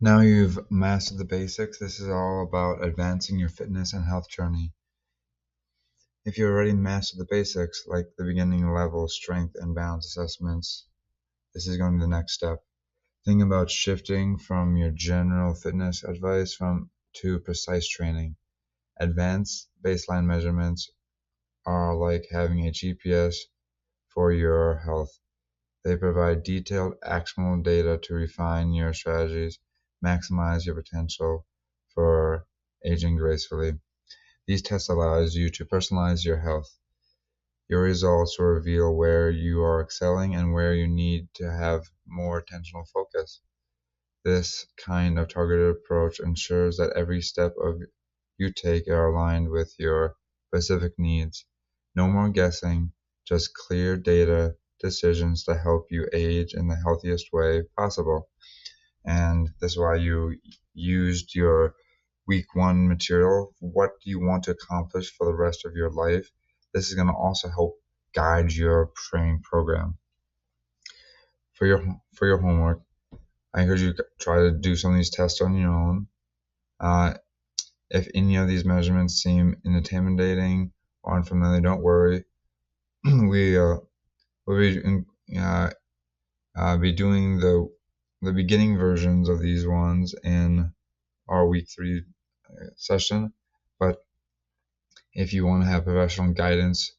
Now you've mastered the basics, this is all about advancing your fitness and health journey. If you already mastered the basics, like the beginning level strength and balance assessments, this is going to be the next step. Think about shifting from your general fitness advice to precise training. Advanced baseline measurements are like having a GPS for your health. They provide detailed, actionable data to refine your strategies, maximize your potential for aging gracefully. These tests allows you to personalize your health. Your results will reveal where you are excelling and where you need to have more attentional focus. This kind of targeted approach ensures that every step of you take are aligned with your specific needs. No more guessing, just clear data decisions to help you age in the healthiest way possible. And this is why you used your week one material. What do you want to accomplish for the rest of your life? This is going to also help guide your training program. For your homework, I encourage you to try to do some of these tests on your own. If any of these measurements seem intimidating or unfamiliar, don't worry. We'll be doing the beginning versions of these ones in our week 3 session. But if you want to have professional guidance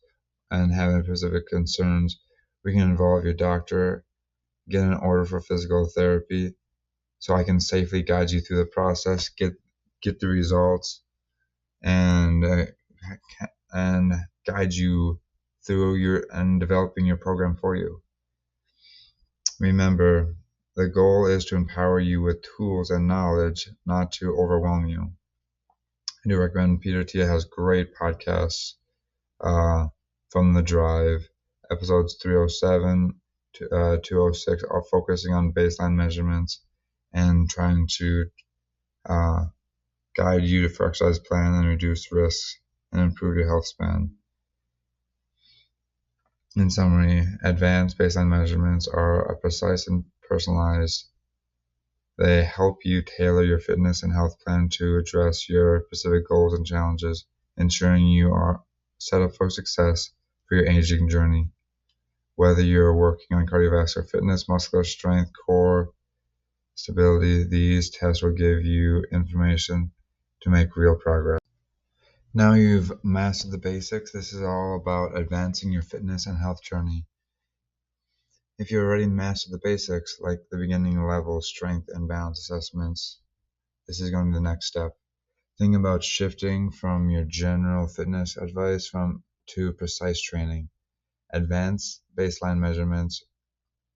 and have any specific concerns, we can involve your doctor, get an order for physical therapy, so I can safely guide you through the process, get the results, and guide you through developing your program for you. Remember, the goal is to empower you with tools and knowledge, not to overwhelm you. I do recommend Peter Tia has great podcasts from the drive. Episodes 307 to 206 are focusing on baseline measurements and trying to guide you for exercise plan and reduce risks and improve your health span. In summary, advanced baseline measurements are precise and personalized. They help you tailor your fitness and health plan to address your specific goals and challenges, ensuring you are set up for success for your aging journey. Whether you're working on cardiovascular fitness, muscular strength, core stability, these tests will give you information to make real progress. Now you've mastered the basics, this is all about advancing your fitness and health journey. If you already mastered the basics, like the beginning level strength and balance assessments, this is going to be the next step. Think about shifting from your general fitness advice to precise training. Advanced baseline measurements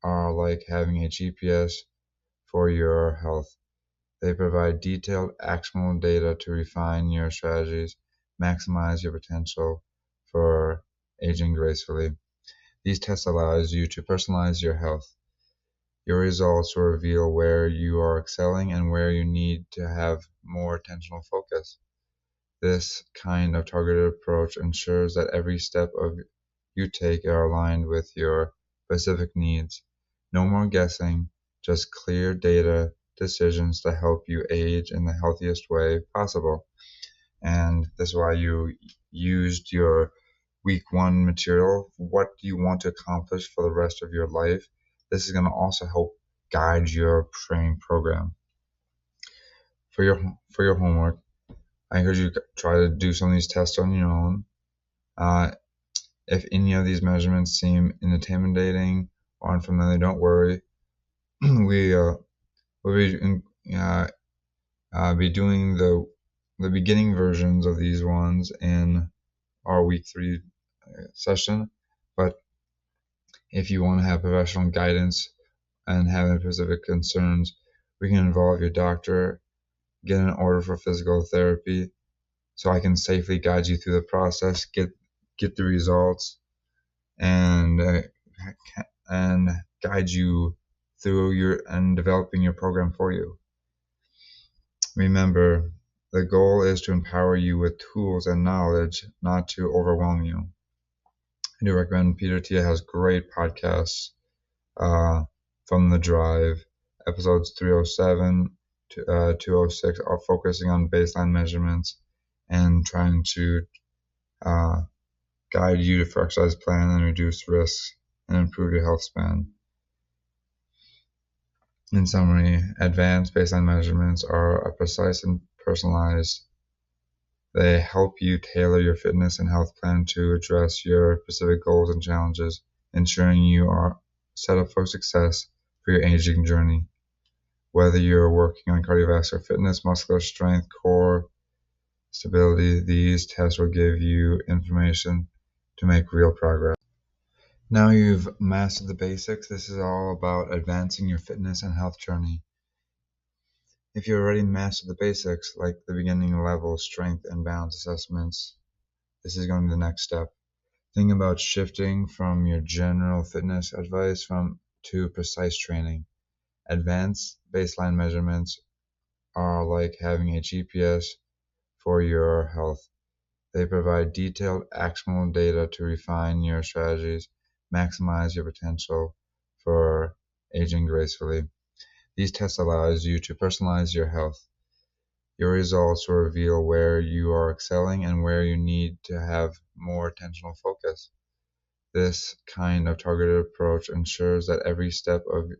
are like having a GPS for your health. They provide detailed, actionable data to refine your strategies, maximize your potential for aging gracefully. These tests allows you to personalize your health. Your results will reveal where you are excelling and where you need to have more attentional focus. This kind of targeted approach ensures that every step of you take are aligned with your specific needs. No more guessing, just clear data decisions to help you age in the healthiest way possible. And this is why you used your week one material. What do you want to accomplish for the rest of your life? This is going to also help guide your training program. For your homework, I encourage you to try to do some of these tests on your own. If any of these measurements seem intimidating or unfamiliar, don't worry. We'll be doing the beginning versions of these ones in our week 3 session. But if you want to have professional guidance and have any specific concerns, we can involve your doctor, get an order for physical therapy, so I can safely guide you through the process, get the results, and guide you through developing your program for you. Remember, the goal is to empower you with tools and knowledge, not to overwhelm you. I do recommend Peter Tia has great podcasts from the drive. Episodes 307 206 are focusing on baseline measurements and trying to uh, guide you for exercise plan and reduce risks and improve your health span. In summary, advanced baseline measurements are precise and personalized. They help you tailor your fitness and health plan to address your specific goals and challenges, ensuring you are set up for success for your aging journey. Whether you're working on cardiovascular fitness, muscular strength, core stability, these tests will give you information to make real progress. Now you've mastered the basics, this is all about advancing your fitness and health journey. If you already mastered the basics, like the beginning level strength and balance assessments, this is going to be the next step. Think about shifting from your general fitness advice to precise training. Advanced baseline measurements are like having a GPS for your health. They provide detailed, actionable data to refine your strategies, maximize your potential for aging gracefully. These tests allows you to personalize your health. Your results will reveal where you are excelling and where you need to have more attentional focus. This kind of targeted approach ensures that every step of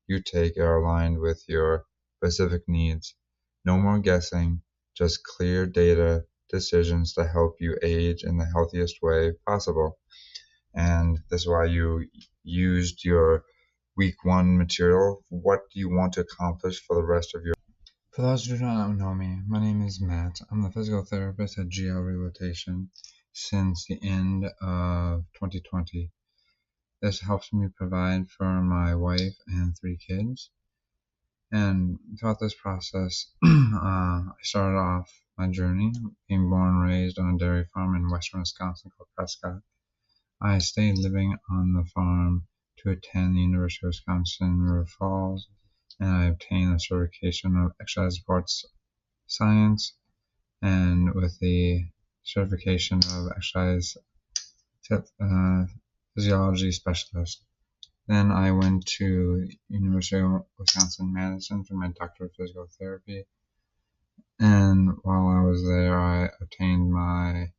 you take are aligned with your specific needs. No more guessing, just clear data decisions to help you age in the healthiest way possible. And this is why you used your week 1 material. What do you want to accomplish for the rest of your... For those who do not know me, my name is Matt. I'm the physical therapist at GL Rehabilitation since the end of 2020. This helps me provide for my wife and 3 kids. And throughout this process, I started off my journey being born and raised on a dairy farm in western Wisconsin called Prescott. I stayed living on the farm to attend the University of Wisconsin River Falls, and I obtained a certification of exercise sports science and with the certification of exercise physiology specialist. Then I went to University of Wisconsin Madison for my doctorate of physical therapy, and while I was there I obtained my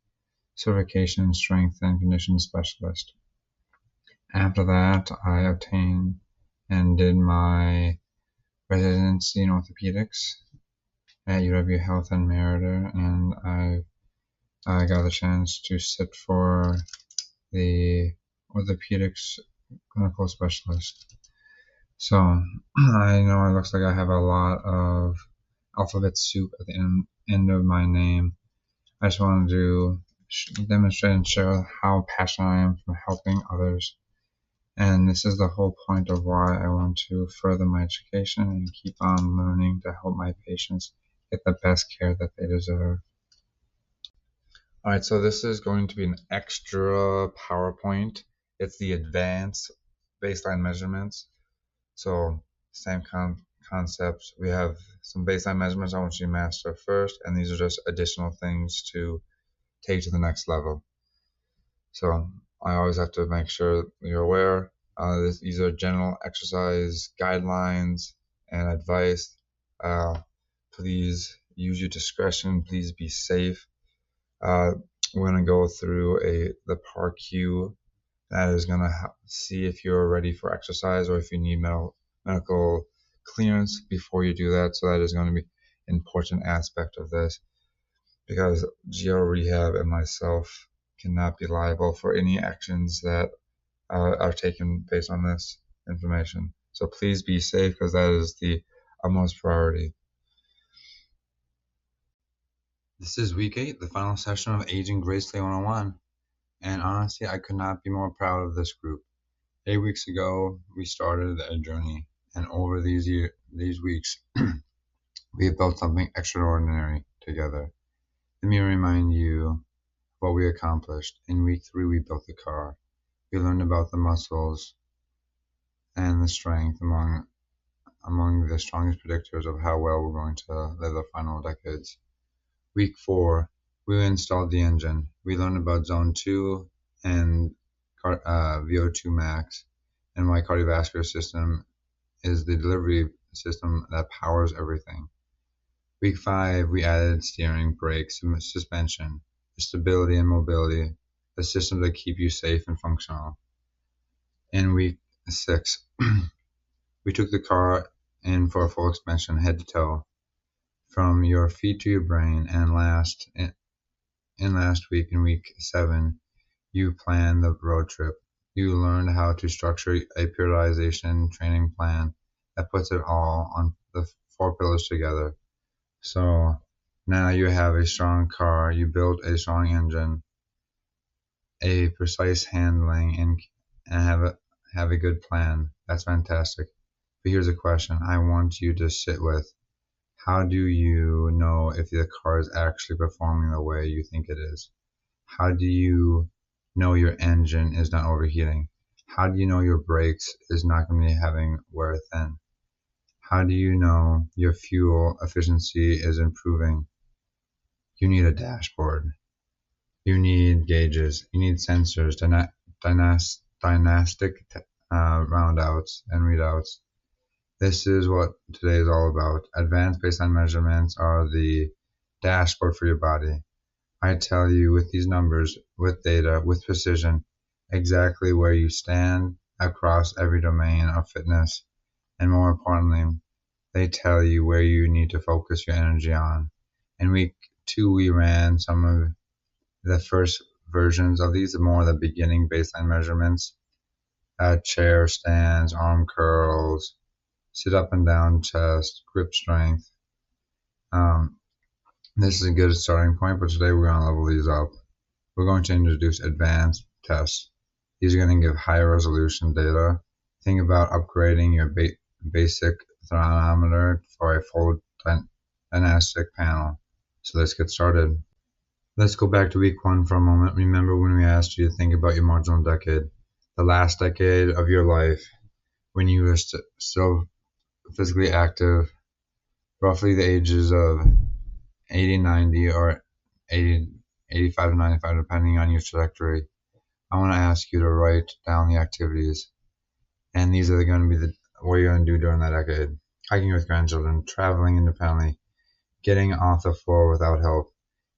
certification in strength and conditioning specialist. After that I obtained and did my residency in orthopedics at UW Health in Merida, and I got the chance to sit for the orthopedics clinical specialist. So I know it looks like I have a lot of alphabet soup at the end of my name. I just wanted to demonstrate and show how passionate I am for helping others. And this is the whole point of why I want to further my education and keep on learning to help my patients get the best care that they deserve. Alright, so this is going to be an extra PowerPoint. It's the advanced baseline measurements. So same concepts. We have some baseline measurements I want you to master first, and these are just additional things to take to the next level. So I always have to make sure you're aware. These are general exercise guidelines and advice. Please use your discretion. Please be safe. We're going to go through the PAR Q that is going to see if you're ready for exercise or if you need medical clearance before you do that. So that is going to be an important aspect of this, because GL Rehab and myself cannot be liable for any actions that are taken based on this information. So please be safe, because that is the utmost priority. This is week 8, the final session of Aging Gracefully 101. And honestly, I could not be more proud of this group. 8 weeks ago, we started a journey, and over these weeks, we have built something extraordinary together. Let me remind you what we accomplished. In week 3, we built the car. We learned about the muscles and the strength among the strongest predictors of how well we're going to live the final decades. Week 4, we installed the engine. We learned about zone 2 and VO2 max, and why cardiovascular system is the delivery system that powers everything. Week 5, we added steering, brakes, and suspension, stability and mobility, the systems that keep you safe and functional. In week 6, we took the car in for a full expansion, head to toe, from your feet to your brain. And last week, in week 7, you planned the road trip. You learned how to structure a periodization training plan that puts it all on the 4 pillars together. So now you have a strong car, you built a strong engine, a precise handling, and have a good plan. That's fantastic. But here's a question I want you to sit with. How do you know if the car is actually performing the way you think it is? How do you know your engine is not overheating? How do you know your brakes is not going to be having wear thin? How do you know your fuel efficiency is improving? You need a dashboard. You need gauges. You need sensors, dynastic roundouts and readouts. This is what today is all about. Advanced baseline measurements are the dashboard for your body. I tell you with these numbers, with data, with precision, exactly where you stand across every domain of fitness. And more importantly, they tell you where you need to focus your energy on. In week 2, we ran some of the first versions of these, more the beginning baseline measurements, chair stands, arm curls, sit up and down chest, grip strength. This is a good starting point, but today we're going to level these up. We're going to introduce advanced tests. These are going to give higher resolution data. Think about upgrading your basic thermometer for a full dynastic panel. So let's get started. Let's go back to week 1 for a moment. Remember when we asked you to think about your marginal decade, the last decade of your life, when you were still physically active, roughly the ages of 80, 90, or 80, 85 to 95, depending on your trajectory. I want to ask you to write down the activities, and these are going to be what you're going to do during that decade. Hiking with grandchildren, traveling independently, getting off the floor without help,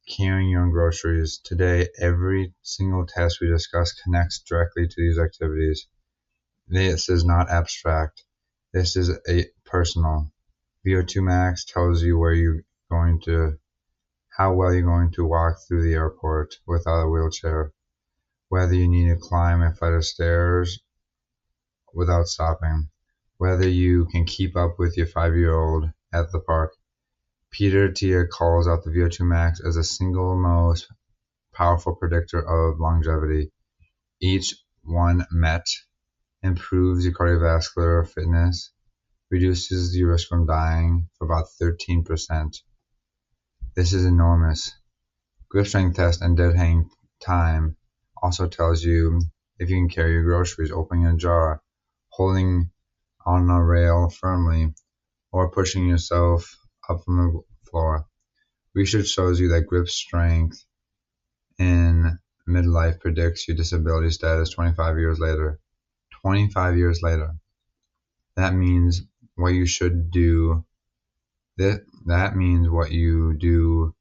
carrying your own groceries. Today, every single test we discuss connects directly to these activities. This is not abstract. This is a personal. VO2 max tells you how well you're going to walk through the airport without a wheelchair, whether you need to climb a flight of stairs without stopping, whether you can keep up with your 5-year-old at the park. Peter Tia calls out the VO2 max as the single most powerful predictor of longevity. Each one met improves your cardiovascular fitness, reduces your risk from dying for about 13%. This is enormous. Grip strength test and dead hang time also tells you if you can carry your groceries, opening a jar, holding on a rail firmly, or pushing yourself up from the floor. Research shows you that grip strength in midlife predicts your disability status 25 years later. 25 years later. That means what you should do. That means what you do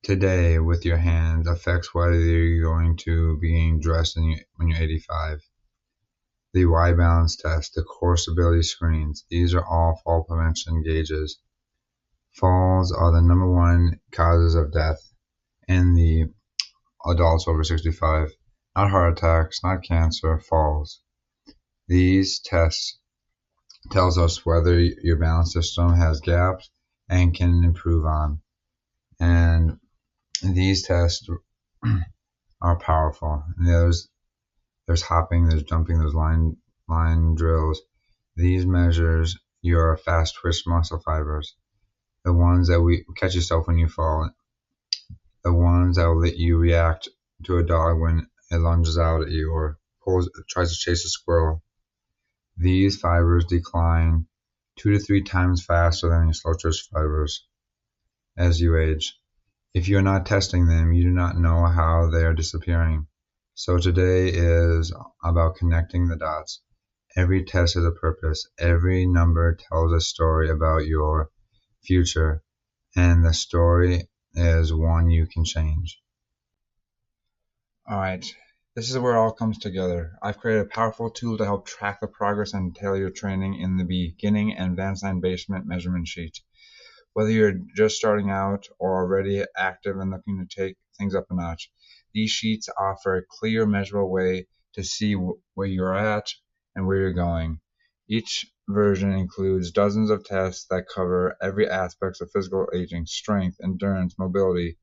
today with your hands affects whether you're going to be getting dressed when you're 85. The Y balance test, the core stability screens, these are all fall prevention gauges. Falls are the number 1 causes of death in the adults over 65. Not heart attacks, not cancer, falls. These tests tells us whether your balance system has gaps and can improve on. And these tests are powerful. There's hopping, there's jumping, there's line drills. These measures your fast twitch muscle fibers, the ones that we catch yourself when you fall, the ones that will let you react to a dog when it lunges out at you or tries to chase a squirrel. These fibers decline 2 to 3 times faster than your slow twitch fibers as you age. If you're not testing them, you do not know how they are disappearing. So today is about connecting the dots. Every test has a purpose. Every number tells a story about your future, and the story is one you can change. Alright, this is where it all comes together. I've created a powerful tool to help track the progress and tailor your training in the beginning and advanced line basement measurement sheet. Whether you're just starting out or already active and looking to take things up a notch, these sheets offer a clear, measurable way to see where you're at and where you're going. Each version includes dozens of tests that cover every aspect of physical aging: strength, endurance, mobility,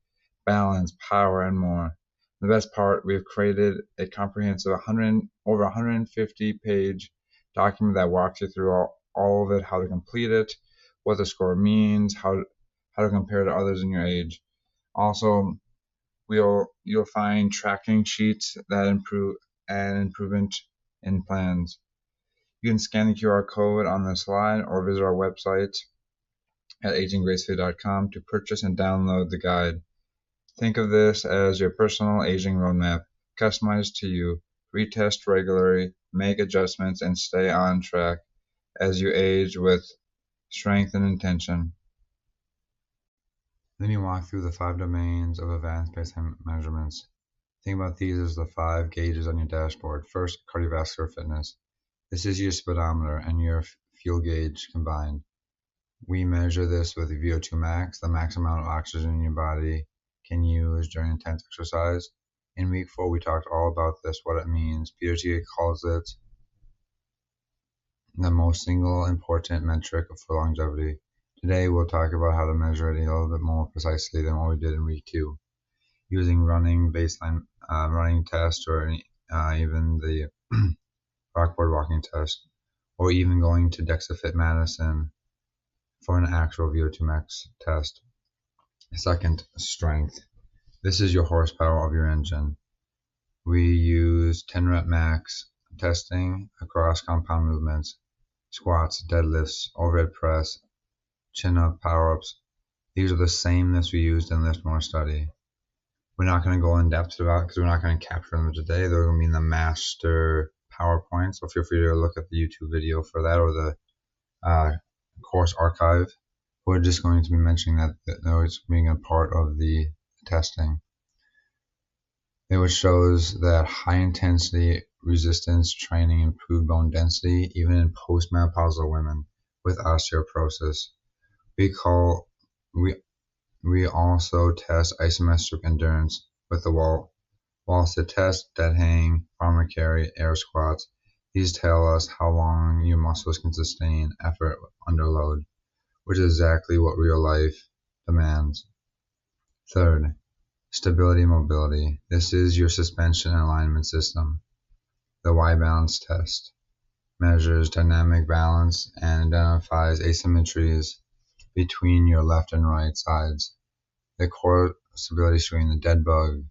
balance, power, and more. The best part, we've created a comprehensive over 150-page document that walks you through all of it, how to complete it, what the score means, how to compare to others in your age. Also, you'll find tracking sheets that improvement in plans. You can scan the QR code on the slide or visit our website at aginggracefully.com to purchase and download the guide. Think of this as your personal aging roadmap, customized to you. Retest regularly, make adjustments, and stay on track as you age with strength and intention. Then you walk through the 5 domains of advanced baseline measurements. Think about these as the 5 gauges on your dashboard. First, cardiovascular fitness. This is your speedometer and your fuel gauge combined. We measure this with VO2 max, the max amount of oxygen in your body can use during intense exercise. In week 4, we talked all about this, what it means. Peter T. calls it the most single important metric for longevity. Today, we'll talk about how to measure it a little bit more precisely than what we did in week 2, using running baseline running test, or even the rockboard walking test, or even going to DexaFit Madison for an actual VO2 max test. Second, strength. This is your horsepower of your engine. We use 10 rep max testing across compound movements: squats, deadlifts, overhead press, chin up, power ups. These are the same that we used in Lift More study. We're not going to go in depth about it because we're not going to capture them today. They're going to be in the master PowerPoint, so feel free to look at the YouTube video for that, or the course archive. We're just going to be mentioning that it's being a part of the testing. It shows that high intensity resistance training improved bone density even in postmenopausal women with osteoporosis. We also test isometric endurance with the wall sit test, dead hang, farmer carry, air squats. These tell us how long your muscles can sustain effort under load, which is exactly what real life demands. Third, stability and mobility. This is your suspension and alignment system. The Y balance test measures dynamic balance and identifies asymmetries between your left and right sides. The core stability screen, the dead bug,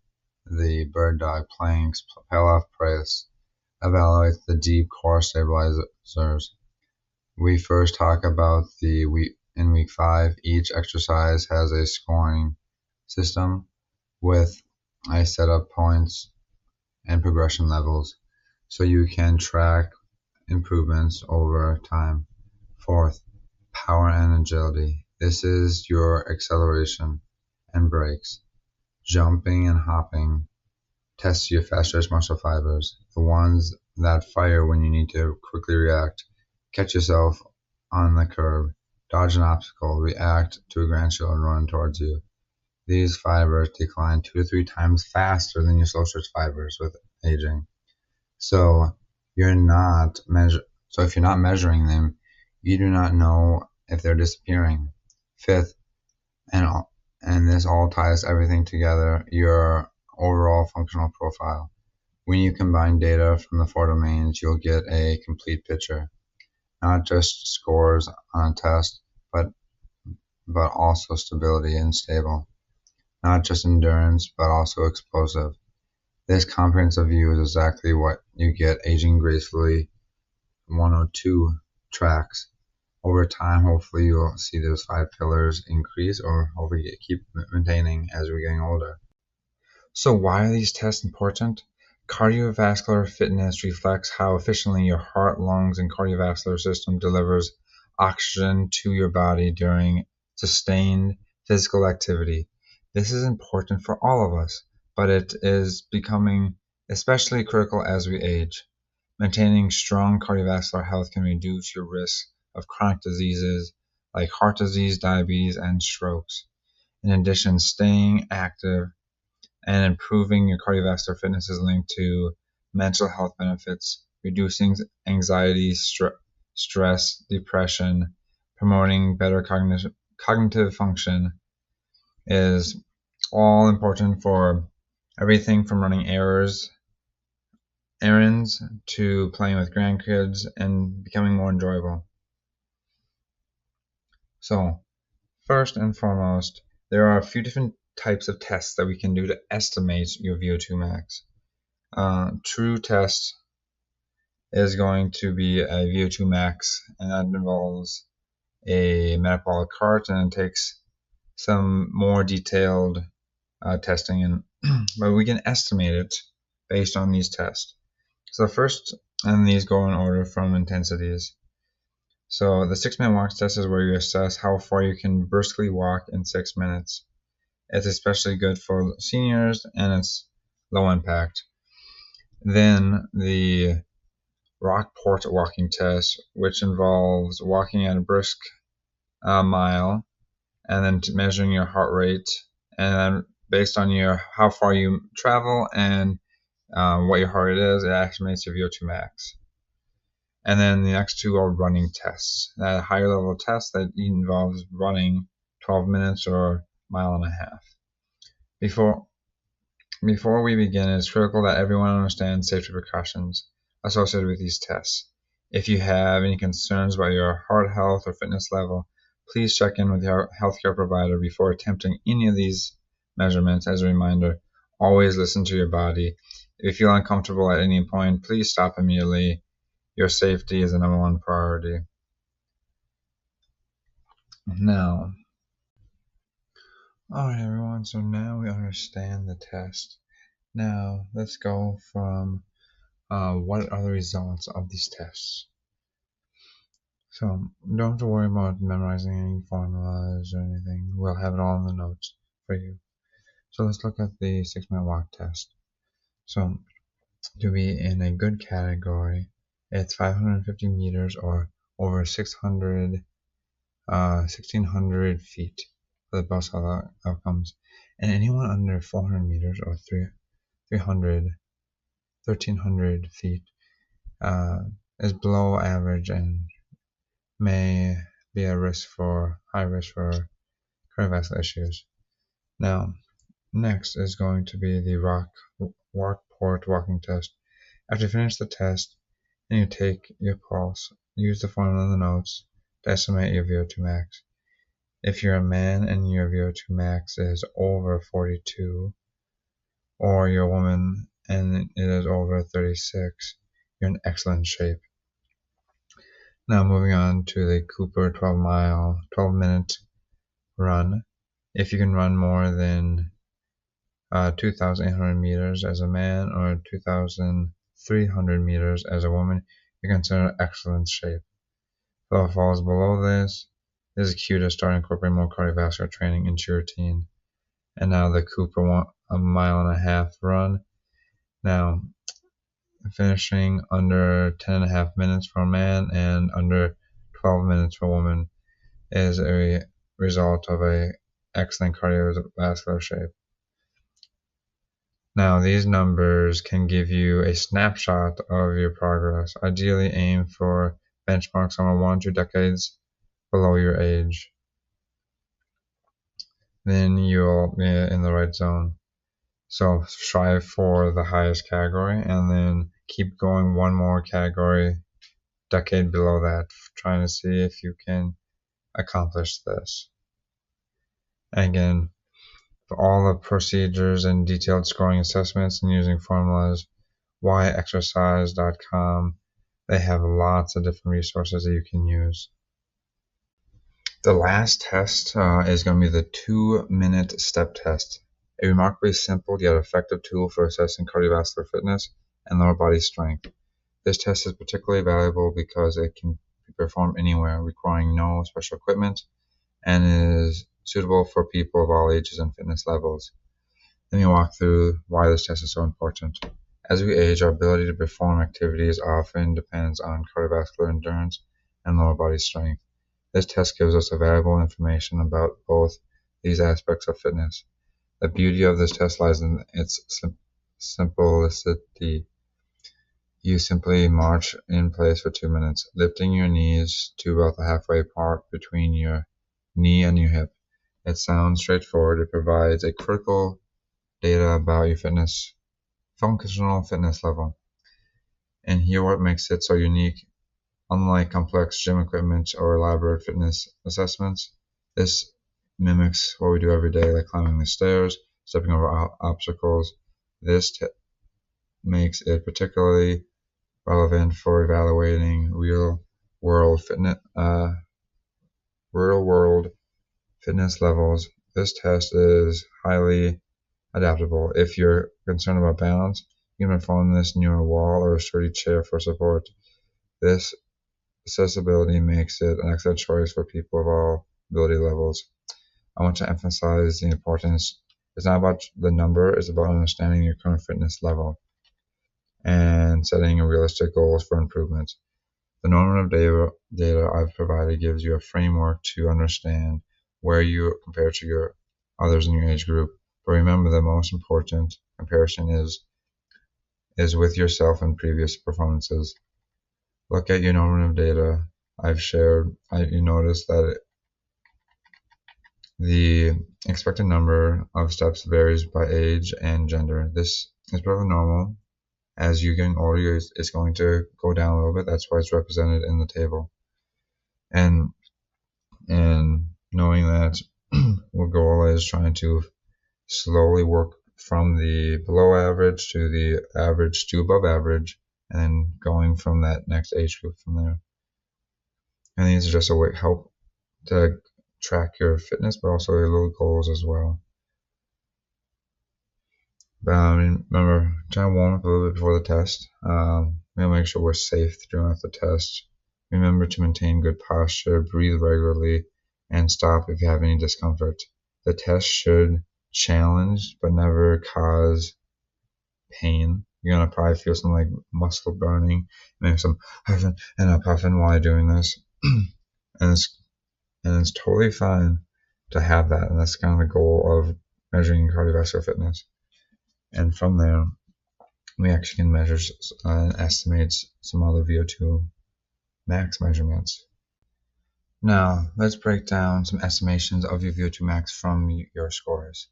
the bird dog, planks, Pallof press, evaluates the deep core stabilizers. We first talk about in week 5, each exercise has a scoring system with a set of points and progression levels, so you can track improvements over time. Fourth, power and agility. This is your acceleration and brakes. Jumping and hopping tests your fast twitch muscle fibers, the ones that fire when you need to quickly react, catch yourself on the curb, dodge an obstacle, react to a grandchild run towards you. These fibers decline 2 to 3 times faster than your slow twitch fibers with aging. So if you're not measuring them, you do not know if they're disappearing. Fifth, and this all ties everything together, your overall functional profile. When you combine data from the 4 domains, you'll get a complete picture, not just scores on a test, but also stability and stable, not just endurance, but also explosive. This comprehensive view is exactly what you get Aging Gracefully 102 tracks. Over time, hopefully you'll see those 5 pillars increase, or hopefully keep maintaining as we're getting older. So why are these tests important? Cardiovascular fitness reflects how efficiently your heart, lungs, and cardiovascular system delivers oxygen to your body during sustained physical activity. This is important for all of us, but it is becoming especially critical as we age. Maintaining strong cardiovascular health can reduce your risk of chronic diseases like heart disease, diabetes, and strokes. In addition, staying active and improving your cardiovascular fitness is linked to mental health benefits, reducing anxiety, stress, depression, promoting better cognitive function is all important for everything from running errands to playing with grandkids and becoming more enjoyable. So, first and foremost, there are a few different types of tests that we can do to estimate your VO2 max. True test is going to be a VO2 max, and that involves a metabolic cart, and it takes some more detailed testing, and but we can estimate it based on these tests. So first, and these go in order from intensities. So the 6-minute walk test is where you assess how far you can briskly walk in 6 minutes. It's especially good for seniors and it's low impact. Then the Rockport walking test, which involves walking at a brisk mile and then measuring your heart rate, and then based on how far you travel and what your heart rate is, it estimates your VO2 max. And then the next two are running tests. A higher level test that involves running 12 minutes or a mile and a half. Before we begin, it's critical that everyone understands safety precautions associated with these tests. If you have any concerns about your heart health or fitness level, please check in with your healthcare provider before attempting any of these measurements. As a reminder, always listen to your body. If you feel uncomfortable at any point, please stop immediately. Your safety is the number one priority. Now, alright everyone, so now we understand the test. Now, let's go from what are the results of these tests. So, don't have to worry about memorizing any formulas or anything. We'll have it all in the notes for you. So let's look at the 6-minute walk test. So, to be in a good category, it's 550 meters or over 1,600 feet for the best outcomes. And anyone under 400 meters or 1,300 feet is below average and may be high risk for cardiovascular issues. Now, next is going to be the Rockport walking test. After you finish the test and you take your pulse, use the formula in the notes to estimate your VO2 max. If you're a man and your VO2 max is over 42, or you're a woman and it is over 36, you're in excellent shape. Now moving on to the Cooper 12-minute run. If you can run more than 2,800 meters as a man or 2,300 meters as a woman, you're considered excellent shape. If it falls below this is a cue to start incorporating more cardiovascular training into your routine. And now the Cooper 1.5-mile run. Now, finishing under 10.5 minutes for a man and under 12 minutes for a woman is a result of an excellent cardiovascular shape. Now, these numbers can give you a snapshot of your progress. Ideally, aim for benchmarks somewhere 1 or 2 decades below your age. Then you'll be in the right zone. So strive for the highest category and then keep going one more decade below that, trying to see if you can accomplish this. And again, for all the procedures and detailed scoring assessments and using formulas, whyexercise.com, they have lots of different resources that you can use. The last test is going to be the 2-minute step test, a remarkably simple yet effective tool for assessing cardiovascular fitness and lower body strength. This test is particularly valuable because it can be performed anywhere, requiring no special equipment and is suitable for people of all ages and fitness levels. Let me walk through why this test is so important. As we age, our ability to perform activities often depends on cardiovascular endurance and lower body strength. This test gives us valuable information about both these aspects of fitness. The beauty of this test lies in its simplicity. You simply march in place for 2 minutes, lifting your knees to about the halfway part between your knee and your hip. It sounds straightforward. It provides a critical data about your functional fitness level. And here what makes it so unique. Unlike complex gym equipment or elaborate fitness assessments, this mimics what we do every day, like climbing the stairs, stepping over obstacles. This makes it particularly relevant for evaluating real-world fitness levels. This test is highly adaptable. If you're concerned about balance, you can perform this near a wall or a sturdy chair for support. This accessibility makes it an excellent choice for people of all ability levels. I want to emphasize the importance. It's not about the number, it's about understanding your current fitness level and setting realistic goals for improvement. The normative data I've provided gives you a framework to understand where you compare to your others in your age group. But remember, the most important comparison is with yourself and previous performances. Look at your normative data I've shared. You notice that the expected number of steps varies by age and gender. This is perfectly normal. As you're getting older, it's going to go down a little bit. That's why it's represented in the table. And knowing that our goal is trying to slowly work from the below average to the average to above average, and then going from that next age group from there. And these are just a way help to track your fitness, but also your little goals as well. But remember, try to warm up a little bit before the test. We'll make sure we're safe during the test. Remember to maintain good posture, breathe regularly, and stop if you have any discomfort. The test should challenge but never cause pain. You're gonna probably feel some like muscle burning, maybe some huffing and puffing while you're doing this, and it's totally fine to have that. And that's kind of the goal of measuring cardiovascular fitness. And from there, we actually can measure and estimate some other VO2 max measurements. Now, let's break down some estimations of your VO2 max from your scores.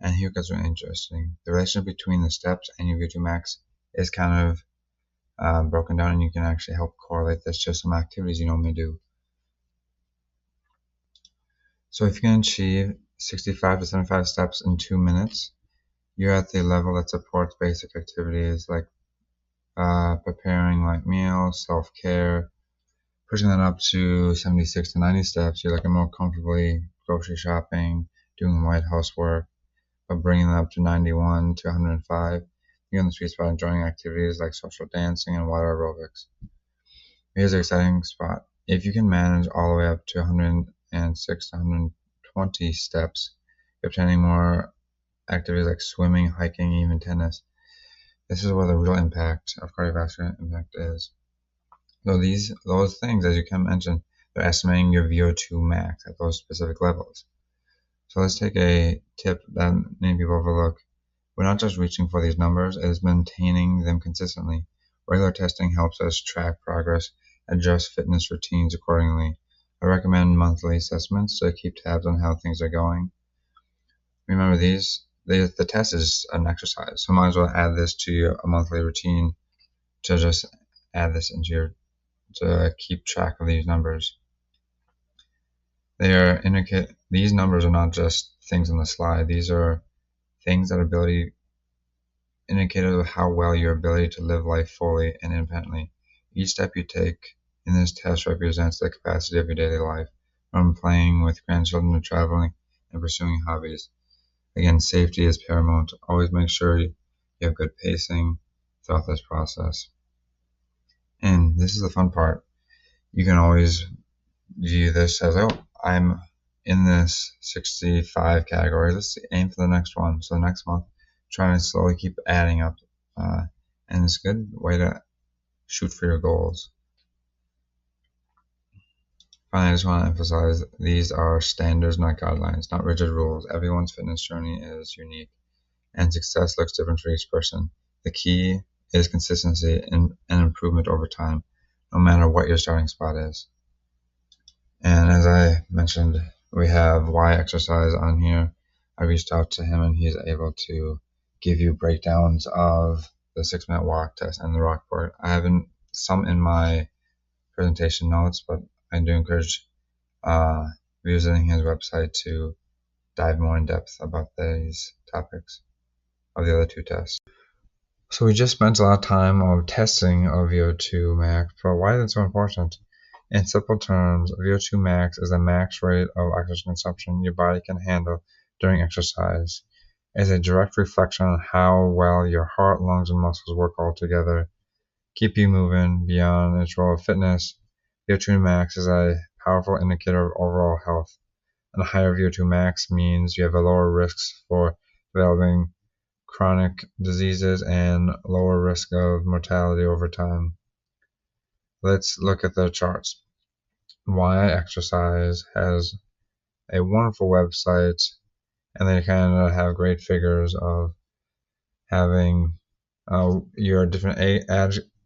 And here gets really interesting. The relationship between the steps and your VO2 max is kind of broken down, and you can actually help correlate this to some activities you normally do. So if you can achieve 65 to 75 steps in 2 minutes, you're at the level that supports basic activities like preparing light meals, self-care. Pushing that up to 76 to 90 steps, you're looking more comfortably grocery shopping, doing light housework. But bringing that up to 91 to 105, you're in the sweet spot enjoying activities like social dancing and water aerobics. Here's the exciting spot. If you can manage all the way up to 106 to 120 steps, you're obtaining more activities like swimming, hiking, even tennis. This is where the real impact of cardiovascular impact is. So those things, as you can mention, they're estimating your VO2 max at those specific levels. So let's take a tip that many people overlook. We're not just reaching for these numbers, it is maintaining them consistently. Regular testing helps us track progress, adjust fitness routines accordingly. I recommend monthly assessments to keep tabs on how things are going. Remember, the test is an exercise, so might as well add this to a monthly routine to just add this into to keep track of these numbers. These numbers are not just things on the slide. These are things that indicators of how well your ability to live life fully and independently. Each step you take in this test represents the capacity of your daily life, from playing with grandchildren to traveling and pursuing hobbies. Again, safety is paramount. Always make sure you have good pacing throughout this process. And this is the fun part. You can always view this as, oh, I'm in this 65 category. Let's aim for the next one. So next month, trying to slowly keep adding up, and it's a good way to shoot for your goals. Finally, I just want to emphasize these are standards, not guidelines, not rigid rules. Everyone's fitness journey is unique, and success looks different for each person. The key is consistency and improvement over time, no matter what your starting spot is. And as I mentioned, we have Why Exercise on here. I reached out to him and he's able to give you breakdowns of the 6-minute walk test and the rock board. I have some in my presentation notes, but I do encourage visiting his website to dive more in depth about these topics of the other two tests. So we just spent a lot of time on testing of VO2 max, but why is it so important? In simple terms, VO2 max is the max rate of oxygen consumption your body can handle during exercise. It is a direct reflection on how well your heart, lungs, and muscles work all together. Keep you moving beyond its role of fitness. VO2 max is a powerful indicator of overall health. And a higher VO2 max means you have a lower risks for developing chronic diseases and lower risk of mortality over time. Let's look at the charts. Why Exercise has a wonderful website, and they kind of have great figures of having your different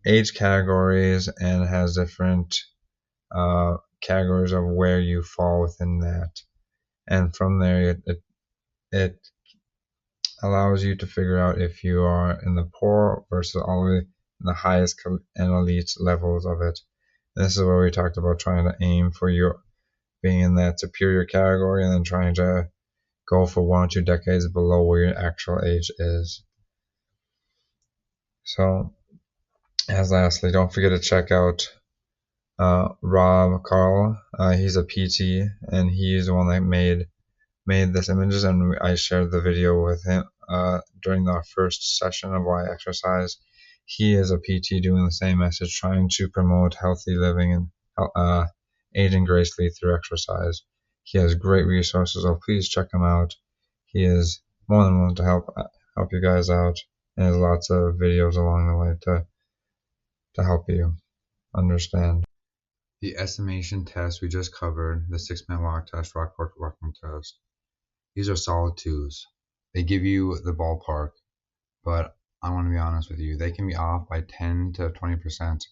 age categories, and has different categories of where you fall within that. And from there, it allows you to figure out if you are in the poor versus all the way in the highest and elite levels of it. And this is where we talked about trying to aim for your being in that superior category and then trying to go for 1 or 2 decades below where your actual age is. So, as lastly, don't forget to check out Rob Carl. He's a PT, and he's the one that made this images, and I shared the video with him during our first session of Why Exercise. He is a PT doing the same message, trying to promote healthy living and aging gracefully through exercise. He has great resources, so please check him out. He is more than willing to help you guys out, and has lots of videos along the way to help you understand. The estimation test we just covered, the 6-minute walk test, rockboard walking test. These are solid 2s. They give you the ballpark, but I want to be honest with you, they can be off by 10 to 20%.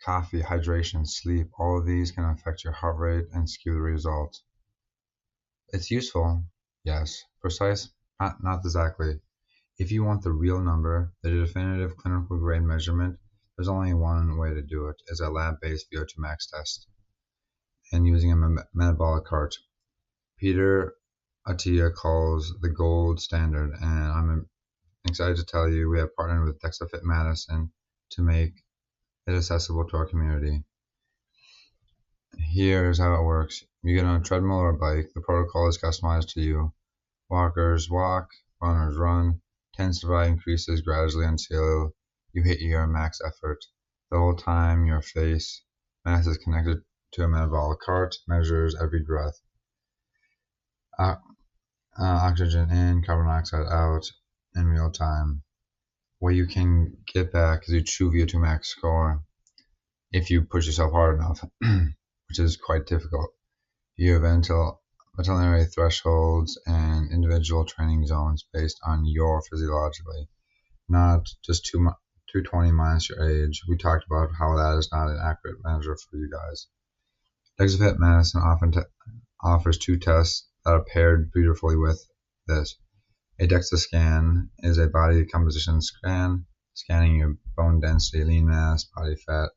Coffee, hydration, sleep, all of these can affect your heart rate and skew the results. It's useful, yes. Precise, not exactly. If you want the real number, the definitive clinical grade measurement, there's only one way to do it. It's a lab-based VO2 max test and using a metabolic cart. Peter Attia calls the gold standard, and I'm excited to tell you we have partnered with DexaFit Madison to make it accessible to our community. Here's how it works. You get on a treadmill or a bike. The protocol is customized to you. Walkers walk, runners run. Intensity increases gradually until you hit your max effort. The whole time your face mass is connected to a metabolic cart, measures every breath. Oxygen in, carbon dioxide out in real time. What you can get back is your true VO2 max score if you push yourself hard enough, which is quite difficult. You have veterinary thresholds and individual training zones based on your physiologically, not just 220 minus your age. We talked about how that is not an accurate measure for you guys. DexaFit Madison often offers 2 tests that are paired beautifully with this. A Dexa scan is a body composition scan, scanning your bone density, lean mass, body fat,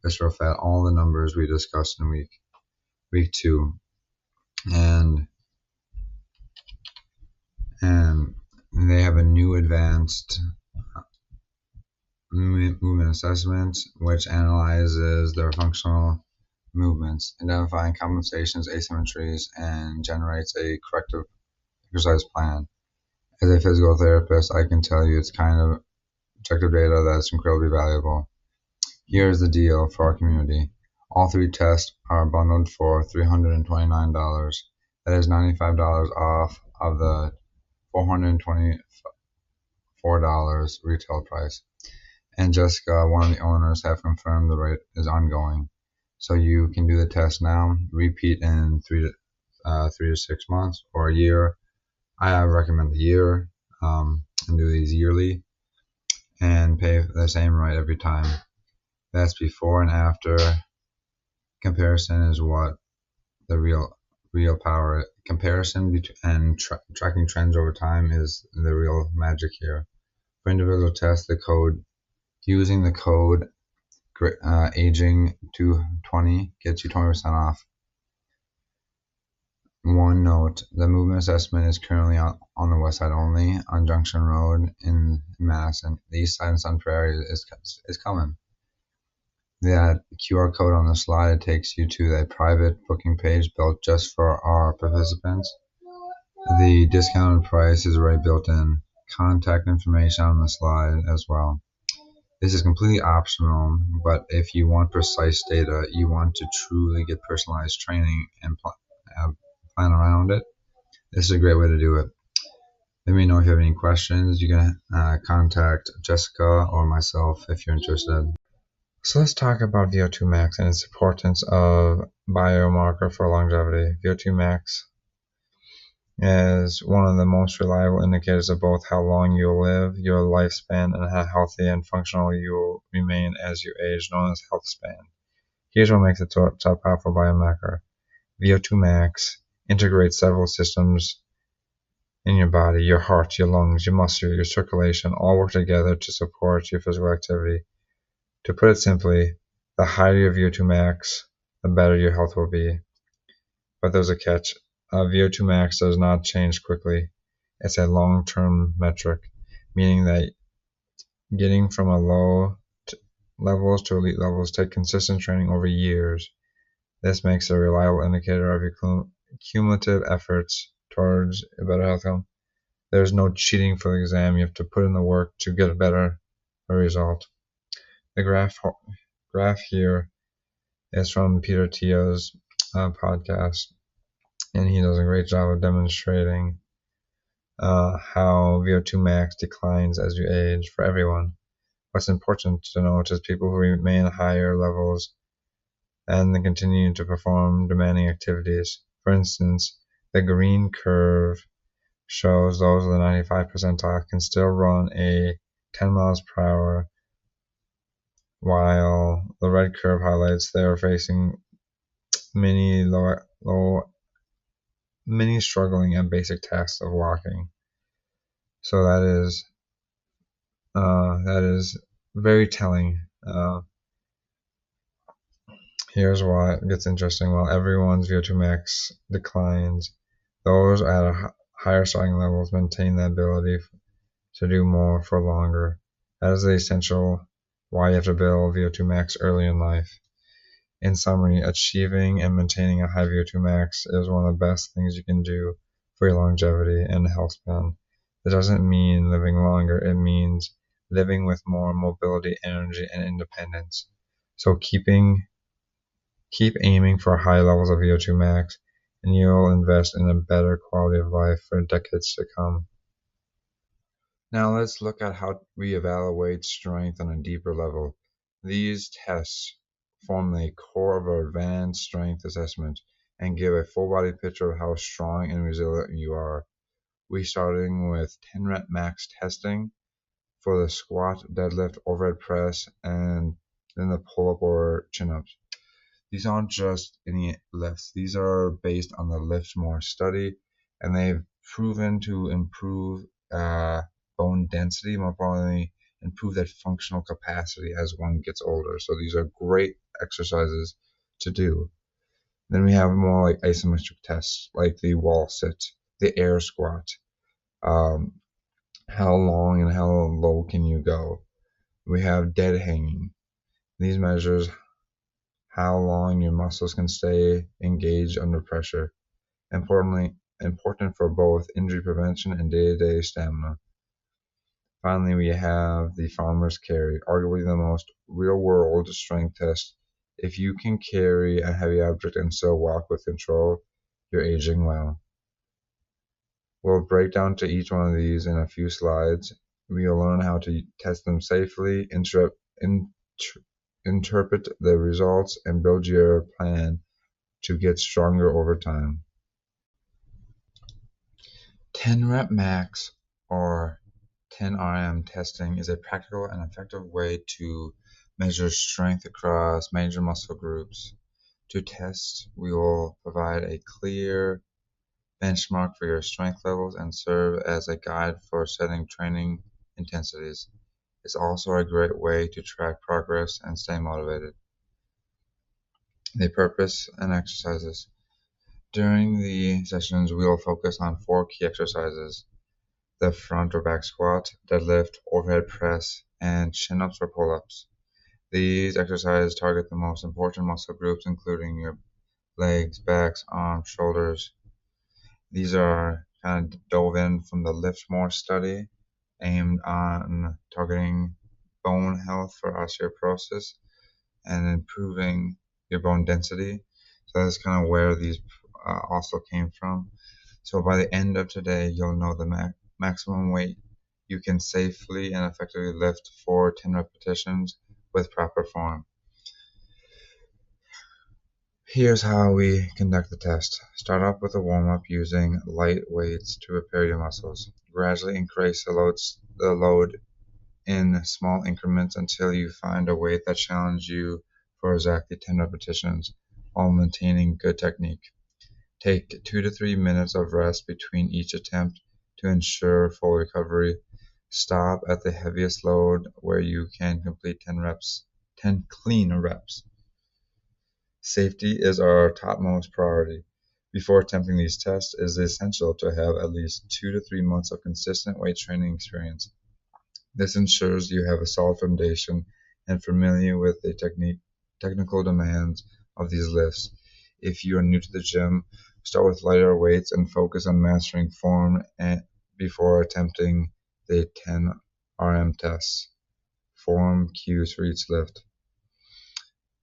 visceral fat, all the numbers we discussed in week 2. And they have a new advanced movement assessment, which analyzes their functional movements, identifying compensations, asymmetries, and generates a corrective exercise plan. As a physical therapist, I can tell you it's kind of objective data that's incredibly valuable. Here's the deal for our community. All three tests are bundled for $329. That is $95 off of the $424 retail price. And Jessica, one of the owners, have confirmed the rate is ongoing. So you can do the test now, repeat in 3 to 6 months or a year. I recommend a year, and do these yearly and pay the same rate every time. That's before and after comparison is what the real power. Comparison and tracking trends over time is the real magic here. For individual tests, using the code Aging 220 gets you 20% off. One note, the movement assessment is currently on the west side only on Junction Road in Madison. The east side in Prairie is coming. That QR code on the slide takes you to a private booking page built just for our participants. The discounted price is already built in. Contact information on the slide as well. This is completely optional, but if you want precise data, you want to truly get personalized training and plan around it, this is a great way to do it. Let me know if you have any questions. You can contact Jessica or myself if you're interested. So let's talk about VO2 max and its importance of biomarker for longevity. VO2 max is one of the most reliable indicators of both how long you'll live, your lifespan, and how healthy and functional you will remain as you age, known as health span. Here's what makes it such a powerful biomarker. VO2 max integrates several systems in your body. Your heart, your lungs, your muscle, your circulation all work together to support your physical activity. To put it simply, the higher your VO2 max, the better your health will be. But there's a catch. VO2 max does not change quickly. It's a long-term metric, meaning that getting from a low levels to elite levels take consistent training over years. This makes it a reliable indicator of your cumulative efforts towards a better outcome. There's no cheating for the exam. You have to put in the work to get a better result. The graph here is from Peter Thiel's podcast, and he does a great job of demonstrating how VO2 max declines as you age for everyone. What's important to note is people who remain at higher levels and then continue to perform demanding activities. For instance, the green curve shows those of the 95th percentile can still run a 10 miles per hour, while the red curve highlights they are facing many struggling at basic tasks of walking. So that is very telling. Here's why it gets interesting. While everyone's VO2 max declines, those at higher starting levels maintain the ability to do more for longer. That is the essential why you have to build VO2 max early in life. In summary, achieving and maintaining a high VO2 max is one of the best things you can do for your longevity and health span. It doesn't mean living longer, it means living with more mobility, energy, and independence. So keep aiming for high levels of VO2 max, and you'll invest in a better quality of life for decades to come. Now let's look at how we evaluate strength on a deeper level. These tests form the core of our advanced strength assessment and give a full body picture of how strong and resilient you are. We starting with 10 rep max testing for the squat, deadlift, overhead press, and then the pull-up or chin-ups. These aren't just any lifts. These are based on the Lift More study, and they've proven to improve bone density, more importantly, improve that functional capacity as one gets older. So these are great exercises to do. Then we have more like isometric tests, like the wall sit, the air squat. How long and how low can you go? We have dead hanging. These measures how long your muscles can stay engaged under pressure. Important for both injury prevention and day-to-day stamina. Finally, we have the farmer's carry, arguably the most real-world strength test If you can carry a heavy object and still walk with control, you're aging well. We'll break down to each one of these in a few slides. We'll learn how to test them safely, interpret the results, and build your plan to get stronger over time. 10 rep max or 10 RM testing is a practical and effective way to measure strength across major muscle groups. To test, we will provide a clear benchmark for your strength levels and serve as a guide for setting training intensities. It's also a great way to track progress and stay motivated. The purpose and exercises. During the sessions, we will focus on 4 key exercises: the front or back squat, deadlift, overhead press, and chin-ups or pull-ups. These exercises target the most important muscle groups, including your legs, backs, arms, shoulders. These are kind of dove in from the Lift More study aimed on targeting bone health for osteoporosis and improving your bone density. So that's kind of where these also came from. So by the end of today, you'll know the maximum weight you can safely and effectively lift for 10 repetitions with proper form. Here's how we conduct the test. Start off with a warm-up using light weights to prepare your muscles. Gradually increase the load in small increments until you find a weight that challenges you for exactly 10 repetitions while maintaining good technique. Take 2 to 3 minutes of rest between each attempt to ensure full recovery. Stop at the heaviest load where you can complete 10 clean reps. Safety is our topmost priority. Before attempting these tests, it is essential to have at least 2 to 3 months of consistent weight training experience. This ensures you have a solid foundation and familiar with the technical demands of these lifts. If you are new to the gym, start with lighter weights and focus on mastering form before attempting the 10 RM tests. Form cues for each lift.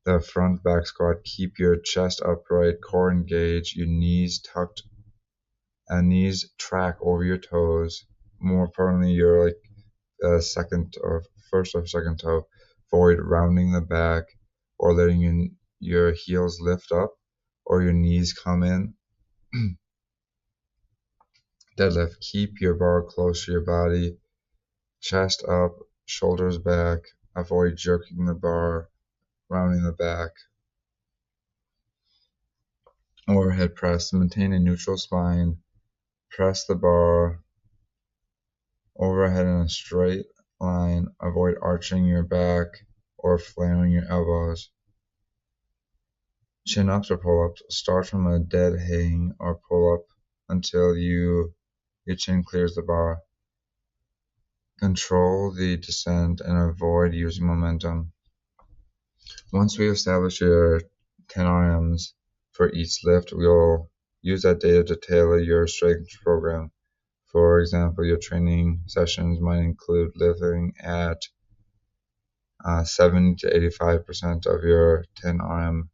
The front back squat. Keep your chest upright, core engaged, your knees tucked, and knees track over your toes. More importantly, your second or first or second toe. Avoid rounding the back or letting your heels lift up or your knees come in. Deadlift. Keep your bar close to your body, chest up, shoulders back. Avoid jerking the bar, rounding the back. Overhead press. Maintain a neutral spine. Press the bar overhead in a straight line. Avoid arching your back or flaring your elbows. Chin-ups or pull-ups. Start from a dead hang or pull-up until your chin clears the bar. Control the descent and avoid using momentum. Once we establish your 10 RMs for each lift, we'll use that data to tailor your strength program. For example, your training sessions might include lifting at 70 to 85% of your 10 RM.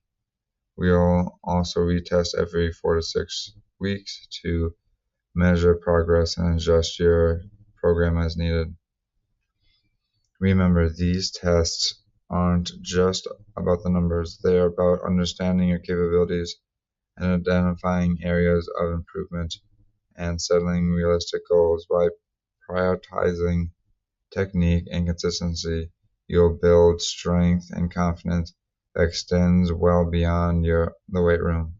We'll also retest every 4 to 6 weeks to measure progress and adjust your program as needed. Remember, these tests aren't just about the numbers, they are about understanding your capabilities and identifying areas of improvement and settling realistic goals. By prioritizing technique and consistency, you'll build strength and confidence that extends well beyond the weight room.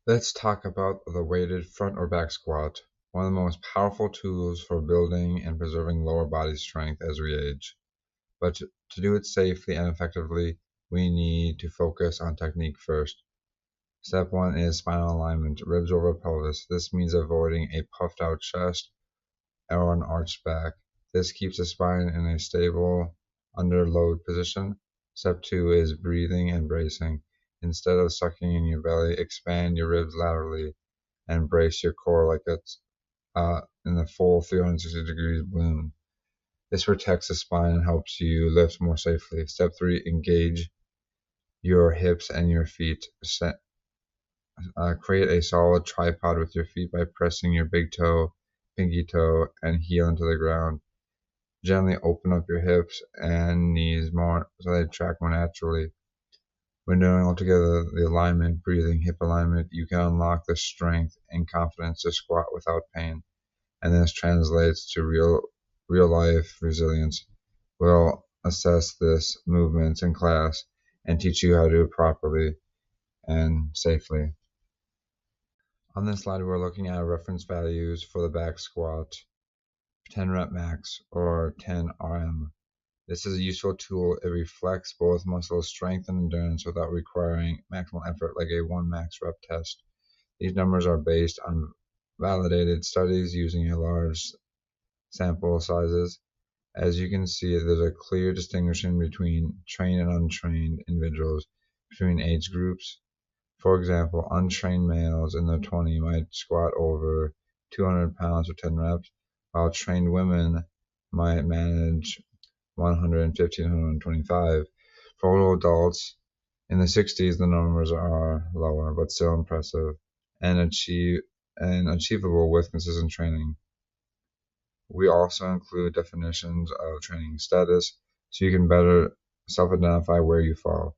Let's talk about the weighted front or back squat, one of the most powerful tools for building and preserving lower body strength as we age. But to do it safely and effectively, we need to focus on technique first. Step 1 is spinal alignment, ribs over pelvis. This means avoiding a puffed out chest or an arched back. This keeps the spine in a stable under load position. Step 2 is breathing and bracing. Instead of sucking in your belly, expand your ribs laterally and brace your core like it's in the full 360 degrees balloon. This protects the spine and helps you lift more safely. Step 3, engage your hips and your feet. Create a solid tripod with your feet by pressing your big toe, pinky toe, and heel into the ground. Gently open up your hips and knees more so they track more naturally. When doing all together the alignment, breathing, hip alignment, you can unlock the strength and confidence to squat without pain. And this translates to real life resilience. We'll assess this movements in class and teach you how to do it properly and safely. On this slide, we're looking at reference values for the back squat, 10 rep max or 10 RM. This is a useful tool. It reflects both muscle strength and endurance without requiring maximal effort like a 1 max rep test. These numbers are based on validated studies using a large sample sizes. As you can see, there's a clear distinction between trained and untrained individuals between age groups. For example, untrained males in their 20s might squat over 200 pounds for 10 reps, while trained women might manage 115, 125. For older adults in the 60s, the numbers are lower, but still impressive and achievable with consistent training. We also include definitions of training status so you can better self-identify where you fall.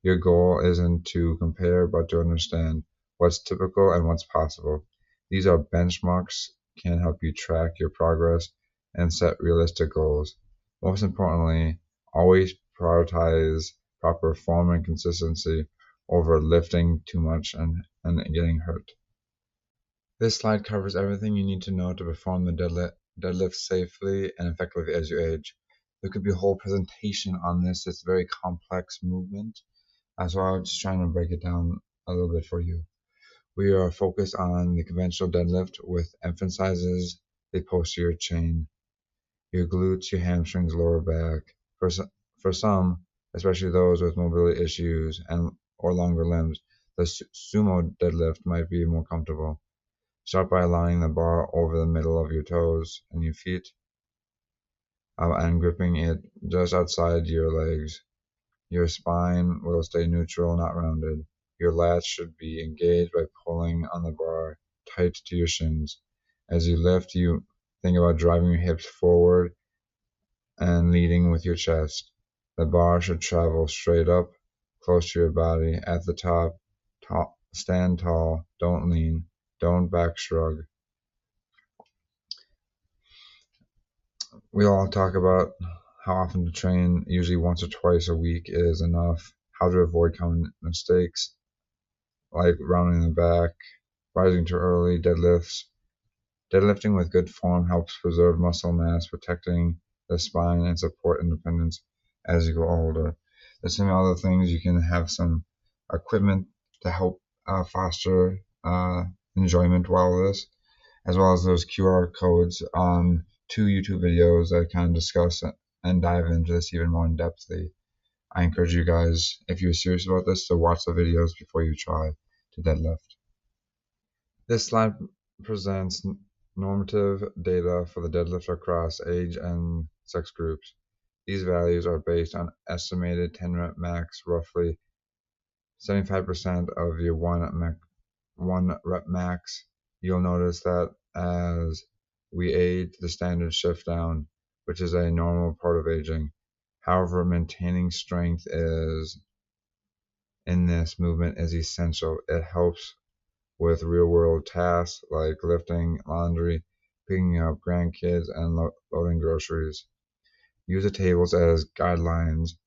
Your goal isn't to compare, but to understand what's typical and what's possible. These are benchmarks, can help you track your progress and set realistic goals. Most importantly, always prioritize proper form and consistency over lifting too much and getting hurt. This slide covers everything you need to know to perform the deadlift safely and effectively as you age. There could be a whole presentation on this. It's a very complex movement. So I'm just trying to break it down a little bit for you. We are focused on the conventional deadlift with emphasizes the posterior chain, your glutes, your hamstrings, lower back. For some, especially those with mobility issues or longer limbs, the sumo deadlift might be more comfortable. Start by aligning the bar over the middle of your toes and your feet and gripping it just outside your legs. Your spine will stay neutral, not rounded. Your lats should be engaged by pulling on the bar tight to your shins. As you lift, you think about driving your hips forward and leading with your chest. The bar should travel straight up, close to your body. At the top, stand tall, don't lean, don't back shrug. We all talk about how often to train, usually once or twice a week is enough, how to avoid common mistakes like rounding the back, rising too early, deadlifts. Deadlifting with good form helps preserve muscle mass, protecting the spine and support independence as you grow older. There's some other things. You can have some equipment to help foster enjoyment while this, as well as those QR codes on 2 YouTube videos that kind of discuss and dive into this even more in depthly. I encourage you guys, if you're serious about this, to watch the videos before you try to deadlift. This slide presents normative data for the deadlift across age and sex groups. These values are based on estimated 10 rep max, roughly 75% of your 1 rep max. You'll notice that as we age, the standards shift down, which is a normal part of aging. However, maintaining strength in this movement is essential. It helps with real-world tasks like lifting, laundry, picking up grandkids, and loading groceries. Use the tables as guidelines.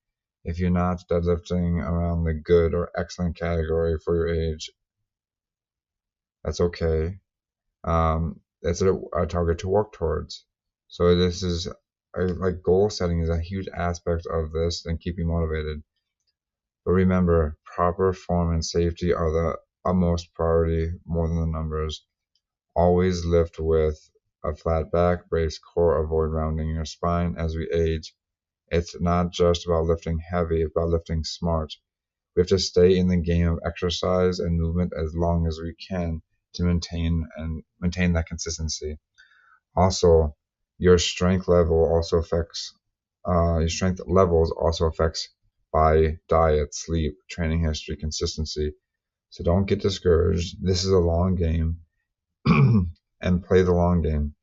If you're not deadlifting around the good or excellent category for your age, that's okay. It's a target to work towards. So this is like goal setting is a huge aspect of this and keep you motivated. But remember, proper form and safety are the utmost priority more than the numbers. Always lift with a flat back, brace core, avoid rounding your spine as we age. It's not just about lifting heavy, it's about lifting smart. We have to stay in the game of exercise and movement as long as we can to maintain that consistency. Also, your strength levels also affects by diet, sleep, training history, consistency. So don't get discouraged. This is a long game and play the long game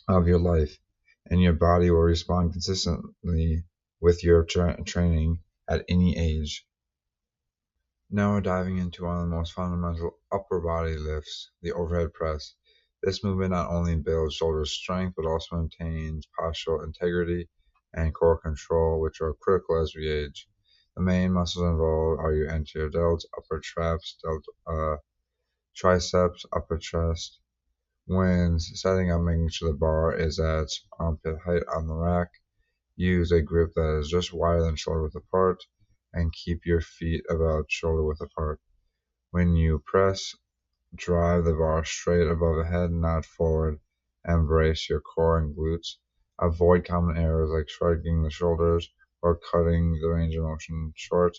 of your life, and your body will respond consistently with your training at any age. Now we're diving into one of the most fundamental upper body lifts, the overhead press. This movement not only builds shoulder strength, but also maintains postural integrity and core control, which are critical as we age. The main muscles involved are your anterior delts, upper traps, triceps, upper chest. When setting up, making sure the bar is at armpit height on the rack. Use a grip that is just wider than shoulder width apart, and keep your feet about shoulder width apart. When you press, drive the bar straight above the head, not forward, and brace your core and glutes. Avoid common errors like shrugging the shoulders or cutting the range of motion short.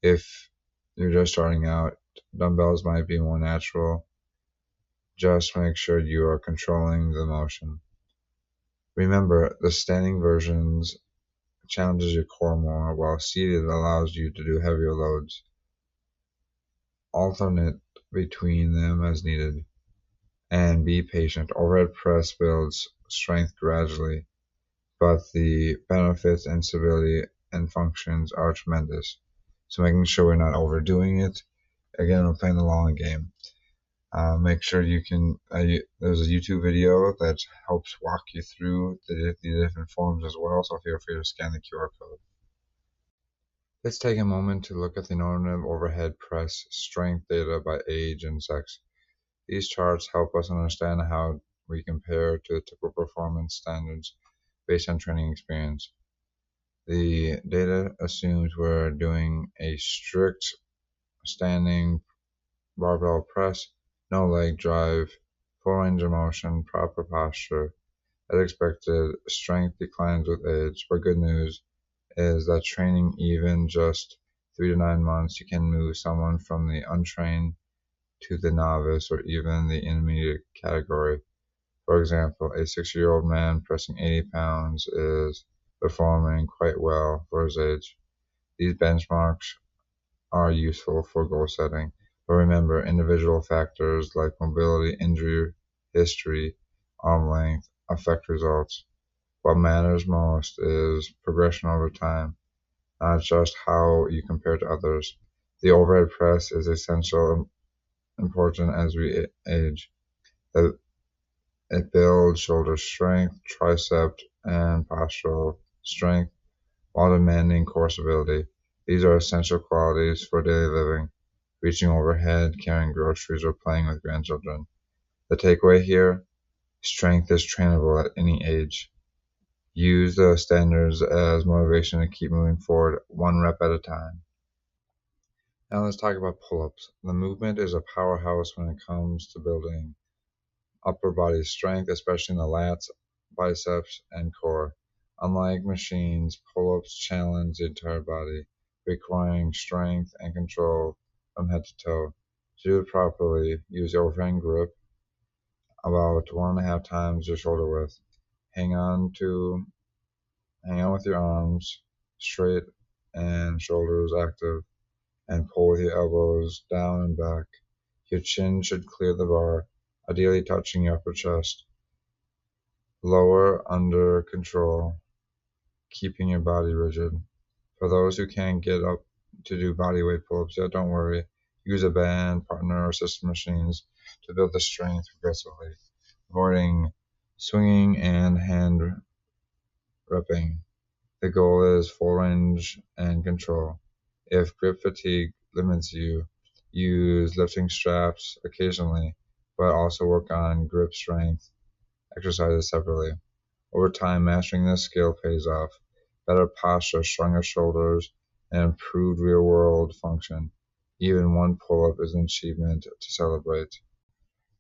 If you're just starting out, dumbbells might be more natural. Just make sure you are controlling the motion. Remember, the standing versions challenges your core more, while seated allows you to do heavier loads. Alternate between them as needed, and be patient. Overhead press builds strength gradually, but the benefits and stability and functions are tremendous. So making sure we're not overdoing it. Again, we're playing the long game. Make sure you can, there's a YouTube video that helps walk you through the different forms as well, so feel free to scan the QR code. Let's take a moment to look at the normative overhead press strength data by age and sex. These charts help us understand how we compare to the typical performance standards based on training experience. The data assumes we're doing a strict standing barbell press, no leg drive, full range of motion, proper posture. As expected, strength declines with age, but good news is that training even just 3 to 9 months, you can move someone from the untrained to the novice or even the intermediate category. For example, a 60-year-old man pressing 80 pounds is performing quite well for his age. These benchmarks are useful for goal setting, but remember, individual factors like mobility, injury history, arm length affect results. What matters most is progression over time, not just how you compare to others. The overhead press is essential important as we age. It builds shoulder strength, tricep, and postural strength while demanding core stability. These are essential qualities for daily living, reaching overhead, carrying groceries, or playing with grandchildren. The takeaway here: strength is trainable at any age. Use the standards as motivation to keep moving forward, one rep at a time. Now let's talk about pull-ups. The movement is a powerhouse when it comes to building upper body strength, especially in the lats, biceps, and core. Unlike machines, pull-ups challenge the entire body, requiring strength and control from head to toe. To do it properly, use overhand grip about 1.5 times your shoulder width. Hang on with your arms straight and shoulders active, and pull with your elbows down and back. Your chin should clear the bar, ideally touching your upper chest. Lower under control, keeping your body rigid. For those who can't get up to do bodyweight pull-ups yet, don't worry. Use a band, partner, or assisted machines to build the strength progressively, avoiding swinging and hand repping. The goal is full range and control. If grip fatigue limits you, use lifting straps occasionally, but also work on grip strength exercises separately. Over time, mastering this skill pays off. Better posture, stronger shoulders, and improved real-world function. Even one pull-up is an achievement to celebrate.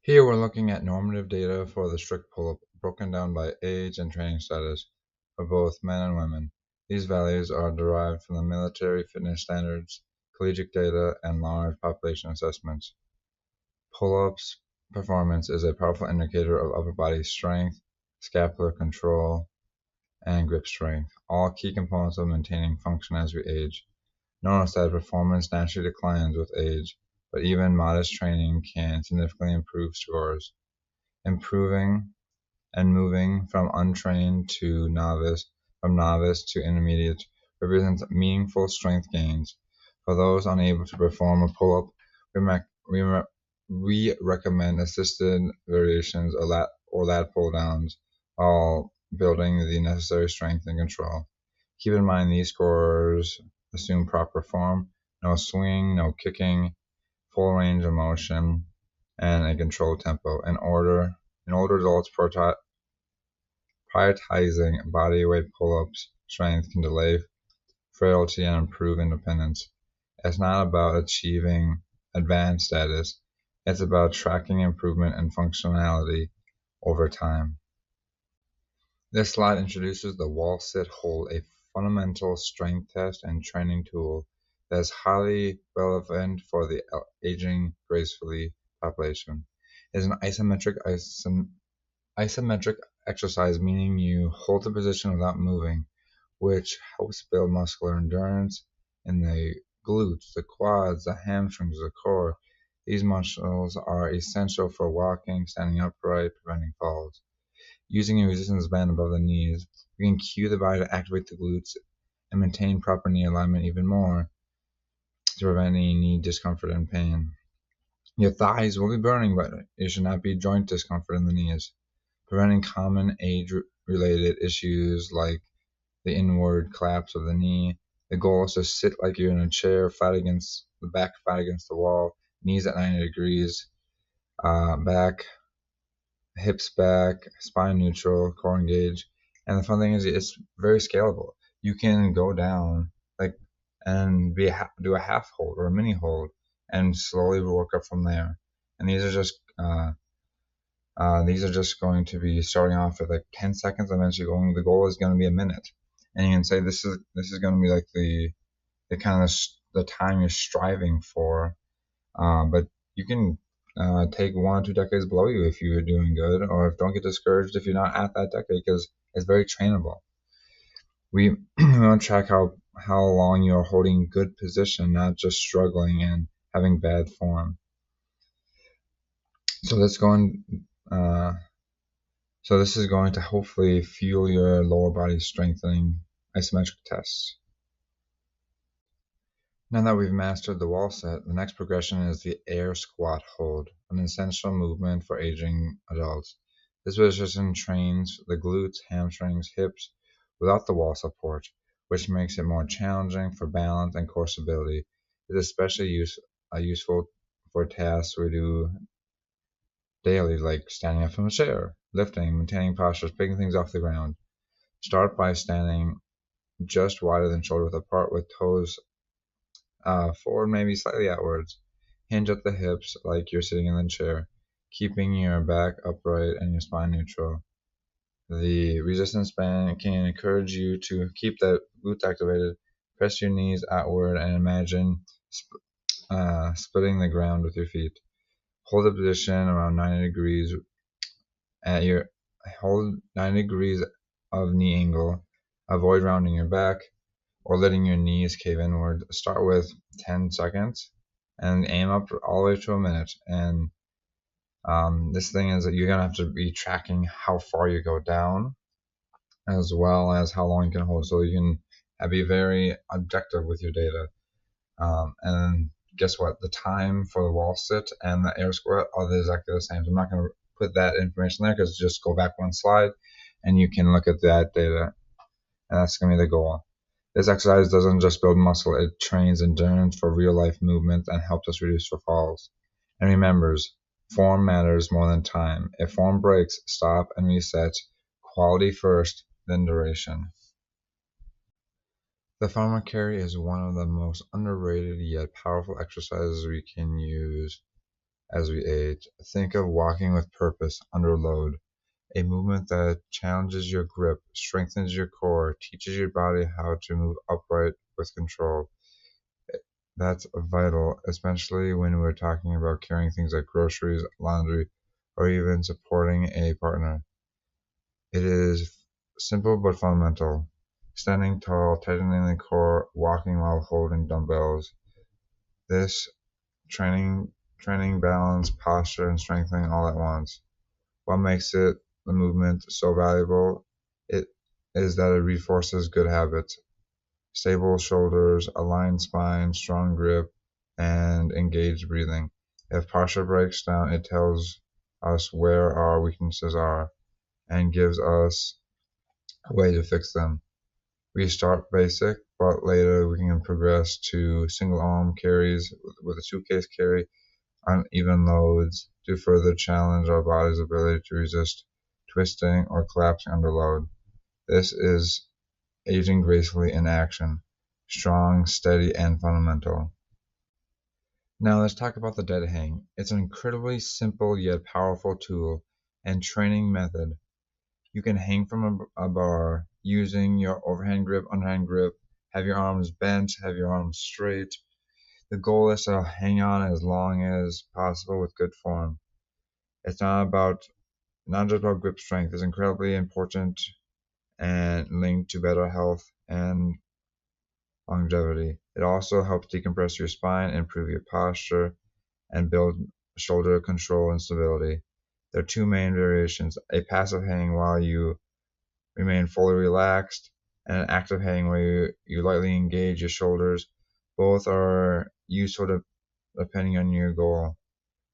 Here we're looking at normative data for the strict pull-up, broken down by age and training status for both men and women. These values are derived from the military fitness standards, collegiate data, and large population assessments. Pull-ups performance is a powerful indicator of upper body strength, scapular control, and grip strength, all key components of maintaining function as we age. Notice that performance naturally declines with age, but even modest training can significantly improve scores. Improving and moving from untrained to novice, from novice to intermediate, represents meaningful strength gains. For those unable to perform a pull-up, we recommend assisted variations or lat pull-downs while building the necessary strength and control. Keep in mind these scores assume proper form, no swinging, no kicking, full range of motion, and a controlled tempo. In older adults, prioritizing body weight pull-ups strength can delay frailty and improve independence. It's not about achieving advanced status, it's about tracking improvement and functionality over time. This slide introduces the wall sit hold, a fundamental strength test and training tool that is highly relevant for the aging gracefully population. It is an isometric exercise, meaning you hold the position without moving, which helps build muscular endurance in the glutes, the quads, the hamstrings, the core. These muscles are essential for walking, standing upright, preventing falls. Using a resistance band above the knees, we can cue the body to activate the glutes and maintain proper knee alignment even more to prevent any knee discomfort and pain. Your thighs will be burning, but it should not be joint discomfort in the knees. Preventing common age-related issues like the inward collapse of the knee. The goal is to sit like you're in a chair, flat against the back, flat against the wall, knees at 90 degrees, back, hips back, spine neutral, core engaged. And the fun thing is, it's very scalable. You can go down and do a half hold or a mini hold, and slowly work up from there. And these are just going to be starting off with like 10 seconds. Eventually, the goal is going to be a minute. And you can say this is going to be like the kind of the time you're striving for. But you can take 1 or 2 decades below you if you're doing good, or don't get discouraged if you're not at that decade, because it's very trainable. We want to track how long you're holding good position, not just struggling and having bad form. So this is going to hopefully fuel your lower body strengthening isometric tests. Now that we've mastered the wall sit, the next progression is the air squat hold, an essential movement for aging adults. This position trains the glutes, hamstrings, hips without the wall support, which makes it more challenging for balance and core stability. It is especially useful for tasks we do daily, like standing up from a chair, lifting, maintaining postures, picking things off the ground. Start by standing just wider than shoulder width apart with toes forward, maybe slightly outwards. Hinge at the hips like you're sitting in the chair, keeping your back upright and your spine neutral. The resistance band can encourage you to keep that glute activated. Press your knees outward and imagine splitting the ground with your feet. Hold the position around 90 degrees hold 90 degrees of knee angle. Avoid rounding your back or letting your knees cave inward. Start with 10 seconds and aim up all the way to a minute. And this thing is that you're gonna have to be tracking how far you go down, as well as how long you can hold, so you can be very objective with your data. And guess what? The time for the wall sit and the air squat are exactly the same. So I'm not going to put that information there, because just go back one slide and you can look at that data. And that's going to be the goal. This exercise doesn't just build muscle, it trains endurance for real life movement and helps us reduce for falls. And remembers, form matters more than time. If form breaks, stop and reset. Quality first, then duration. The farmer carry is one of the most underrated yet powerful exercises we can use as we age. Think of walking with purpose under load, a movement that challenges your grip, strengthens your core, teaches your body how to move upright with control. That's vital, especially when we're talking about carrying things like groceries, laundry, or even supporting a partner. It is simple but fundamental. Standing tall, tightening the core, walking while holding dumbbells. This training balance, posture, and strengthening all at once. What makes the movement so valuable it is that it reinforces good habits. Stable shoulders, aligned spine, strong grip, and engaged breathing. If posture breaks down, it tells us where our weaknesses are and gives us a way to fix them. We start basic, but later we can progress to single arm carries with a suitcase carry on even loads to further challenge our body's ability to resist twisting or collapsing under load. This is aging gracefully in action, strong, steady, and fundamental. Now let's talk about the dead hang. It's an incredibly simple yet powerful tool and training method. You can hang from a bar using your overhand grip, underhand grip, have your arms bent, have your arms straight. The goal is to hang on as long as possible with good form. It's not just about grip strength. It's incredibly important and linked to better health and longevity. It also helps decompress your spine, improve your posture, and build shoulder control and stability. There are two main variations: a passive hang while you remain fully relaxed, and an active hang where you lightly engage your shoulders. Both are useful depending on your goal.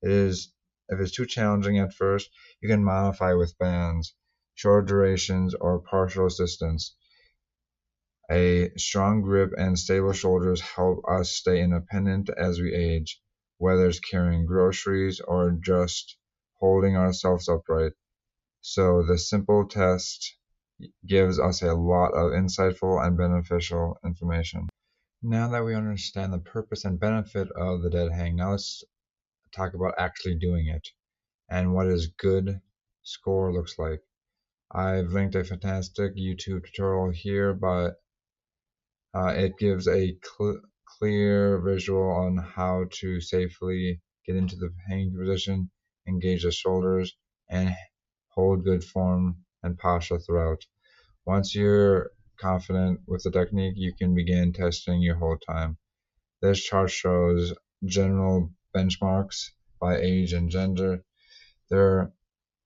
If it's too challenging at first, you can modify with bands, short durations, or partial assistance. A strong grip and stable shoulders help us stay independent as we age, whether it's carrying groceries or just holding ourselves upright. So the simple test gives us a lot of insightful and beneficial information. Now that we understand the purpose and benefit of the dead hang, now let's talk about actually doing it and what is good score looks like. I've linked a fantastic YouTube tutorial here, but it gives a clear visual on how to safely get into the hanging position, engage the shoulders, and hold good form and posture throughout. Once you're confident with the technique, you can begin testing your hold time. This chart shows general benchmarks by age and gender. They're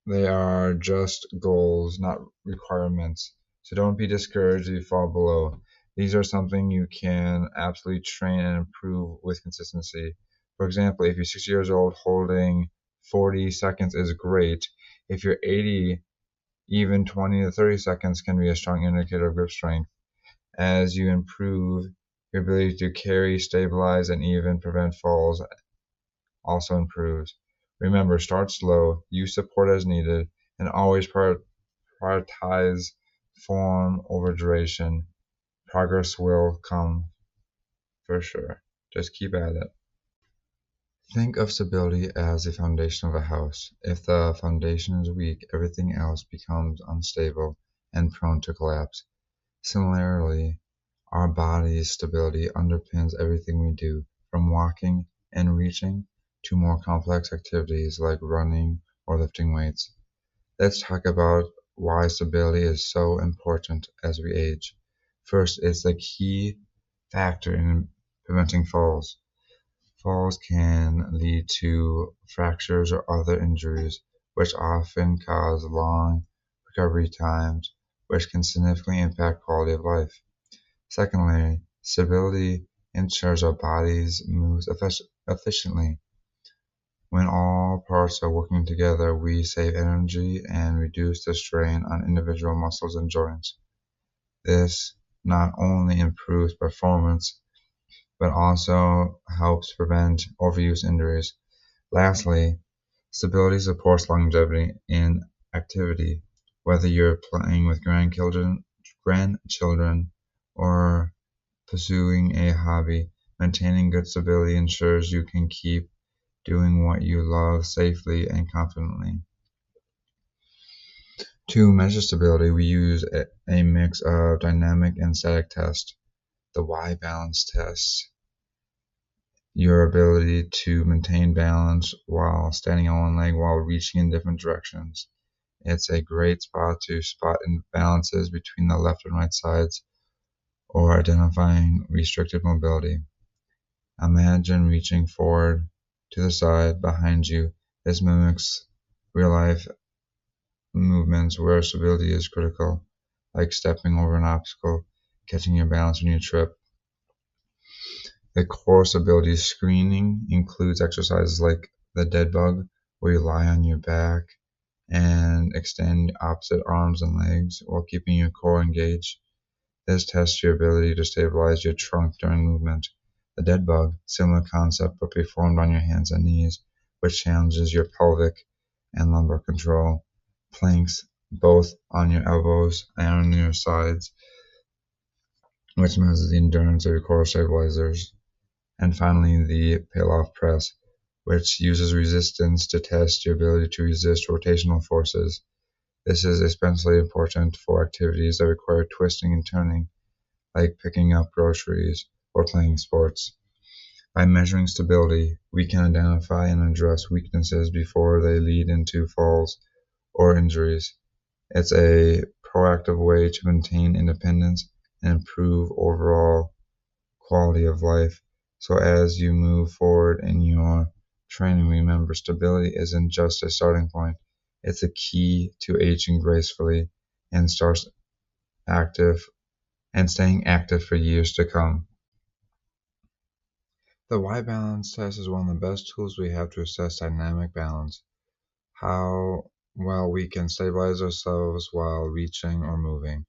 They are just goals, not requirements. So don't be discouraged if you fall below. These are something you can absolutely train and improve with consistency. For example, if you're 60 years old, holding 40 seconds is great. If you're 80, even 20 to 30 seconds can be a strong indicator of grip strength. As you improve, your ability to carry, stabilize, and even prevent falls also improves. Remember, start slow, use support as needed, and always prioritize form over duration. Progress will come for sure. Just keep at it. Think of stability as the foundation of a house. If the foundation is weak, everything else becomes unstable and prone to collapse. Similarly, our body's stability underpins everything we do, from walking and reaching to more complex activities like running or lifting weights. Let's talk about why stability is so important as we age. First, it's a key factor in preventing falls. Falls can lead to fractures or other injuries, which often cause long recovery times, which can significantly impact quality of life. Secondly, stability ensures our bodies moves efficiently. When all parts are working together, we save energy and reduce the strain on individual muscles and joints. This not only improves performance, but also helps prevent overuse injuries. Lastly, stability supports longevity in activity. Whether you're playing with grandchildren or pursuing a hobby, maintaining good stability ensures you can keep doing what you love safely and confidently. To measure stability, we use a mix of dynamic and static tests. The Y balance tests your ability to maintain balance while standing on one leg while reaching in different directions. It's a great spot to spot imbalances between the left and right sides or identifying restricted mobility. Imagine reaching forward to the side behind you. This mimics real-life movements where stability is critical, like stepping over an obstacle, catching your balance when you trip. The core stability screening includes exercises like the dead bug, where you lie on your back and extend opposite arms and legs while keeping your core engaged. This tests your ability to stabilize your trunk during movement. The dead bug, similar concept but performed on your hands and knees, which challenges your pelvic and lumbar control. Planks, both on your elbows and on your sides, which measures the endurance of your core stabilizers. And finally, the Pallof press, which uses resistance to test your ability to resist rotational forces. This is especially important for activities that require twisting and turning, like picking up groceries or playing sports. By measuring stability, we can identify and address weaknesses before they lead into falls or injuries. It's a proactive way to maintain independence and improve overall quality of life. So as you move forward in your training, remember stability isn't just a starting point. It's a key to aging gracefully and starts active and staying active for years to come. The Y balance test is one of the best tools we have to assess dynamic balance, how well we can stabilize ourselves while reaching or moving.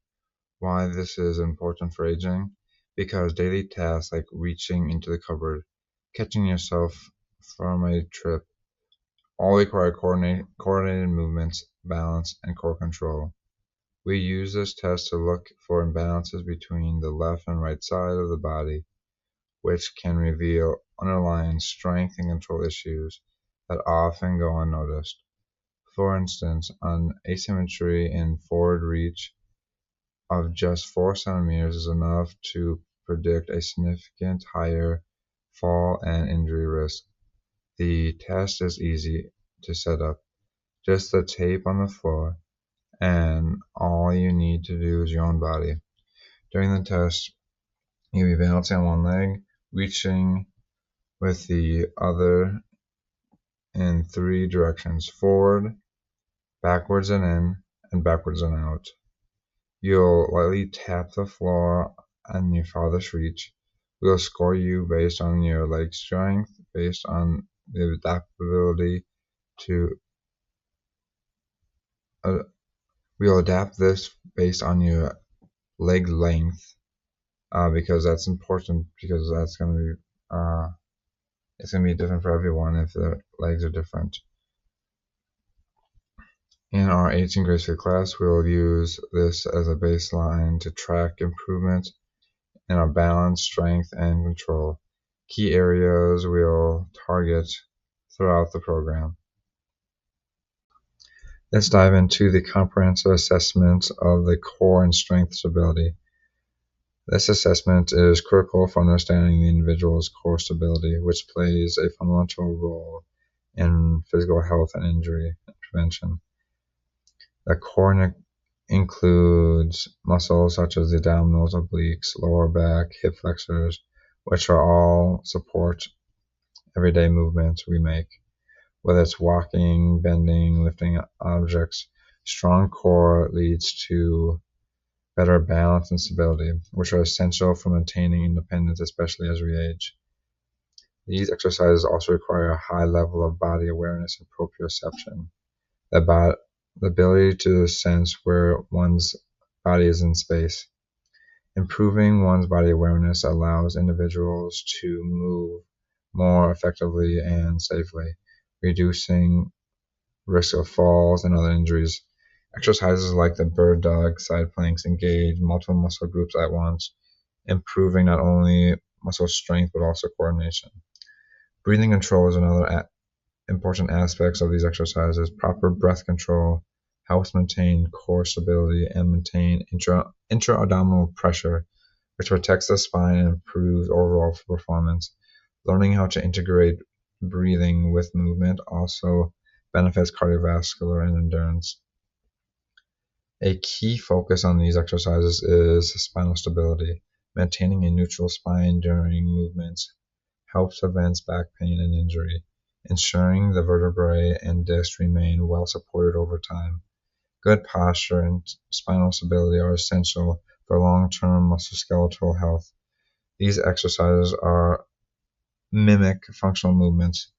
Why this is important for aging? Because daily tasks like reaching into the cupboard, catching yourself from a trip, all require coordinated movements, balance, and core control. We use this test to look for imbalances between the left and right side of the body, which can reveal underlying strength and control issues that often go unnoticed. For instance, an asymmetry in forward reach of just 4 centimeters is enough to predict a significant higher fall and injury risk. The test is easy to set up. Just the tape on the floor, and all you need to do is your own body. During the test, you'll be balancing on one leg, reaching with the other in 3 directions: forward, backwards and in, and backwards and out. You'll lightly tap the floor on your farthest reach. We'll score you based on your leg strength, based on the adaptability to we'll adapt this based on your leg length, because that's important, because that's going to be it's going to be different for everyone if their legs are different. In our Aging Gracefully class, we'll use this as a baseline to track improvement in our balance, strength, and control. Key areas we'll target throughout the program. Let's dive into the comprehensive assessment of the core and strength stability. This assessment is critical for understanding the individual's core stability, which plays a fundamental role in physical health and injury prevention. The core includes muscles such as the abdominals, obliques, lower back, hip flexors, which are all support everyday movements we make. Whether it's walking, bending, lifting objects, strong core leads to better balance and stability, which are essential for maintaining independence, especially as we age. These exercises also require a high level of body awareness and proprioception. The ability to sense where one's body is in space. Improving one's body awareness allows individuals to move more effectively and safely, reducing risk of falls and other injuries. Exercises like the bird dog side planks engage multiple muscle groups at once, improving not only muscle strength but also coordination. Breathing control is another important aspect of these exercises. Proper breath control helps maintain core stability and maintain intra-abdominal pressure, which protects the spine and improves overall performance. Learning how to integrate breathing with movement also benefits cardiovascular and endurance. A key focus on these exercises is spinal stability. Maintaining a neutral spine during movements helps prevent back pain and injury, ensuring the vertebrae and discs remain well supported over time. Good posture and spinal stability are essential for long-term musculoskeletal health. These exercises mimic functional movements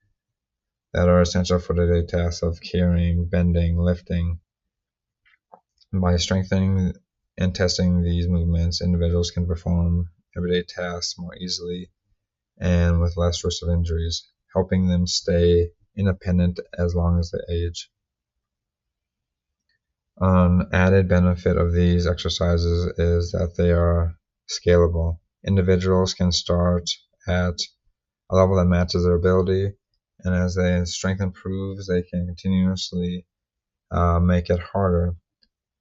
that are essential for the daily tasks of carrying, bending, lifting. By strengthening and testing these movements, individuals can perform everyday tasks more easily and with less risk of injuries, helping them stay independent as long as they age. An added benefit of these exercises is that they are scalable. Individuals can start at a level that matches their ability, and as their strength improves, they can continuously make it harder.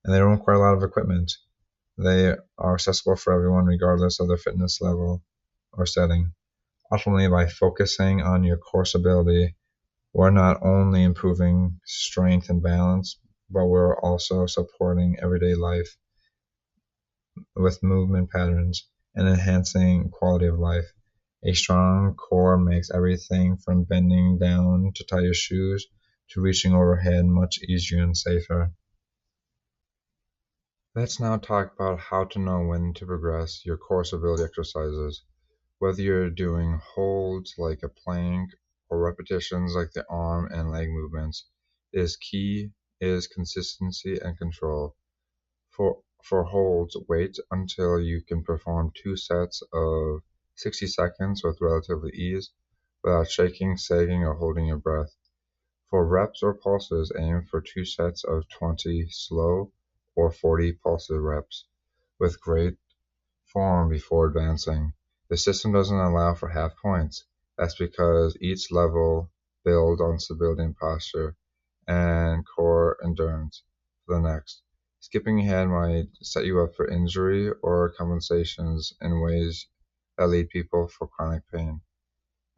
And they don't require a lot of equipment. They are accessible for everyone regardless of their fitness level or setting. Ultimately, by focusing on your core stability, we're not only improving strength and balance, but we're also supporting everyday life with movement patterns and enhancing quality of life. A strong core makes everything from bending down to tie your shoes to reaching overhead much easier and safer. Let's now talk about how to know when to progress your core stability exercises. Whether you're doing holds like a plank or repetitions like the arm and leg movements, key is consistency and control. For holds, wait until you can perform 2 sets of 60 seconds with relatively ease without shaking, sagging, or holding your breath. For reps or pulses, aim for 2 sets of 20 slow or 40 pulses reps with great form before advancing. The system doesn't allow for half points. That's because each level builds on stability and posture and core endurance for the next. Skipping ahead might set you up for injury or compensations in ways that lead people for chronic pain.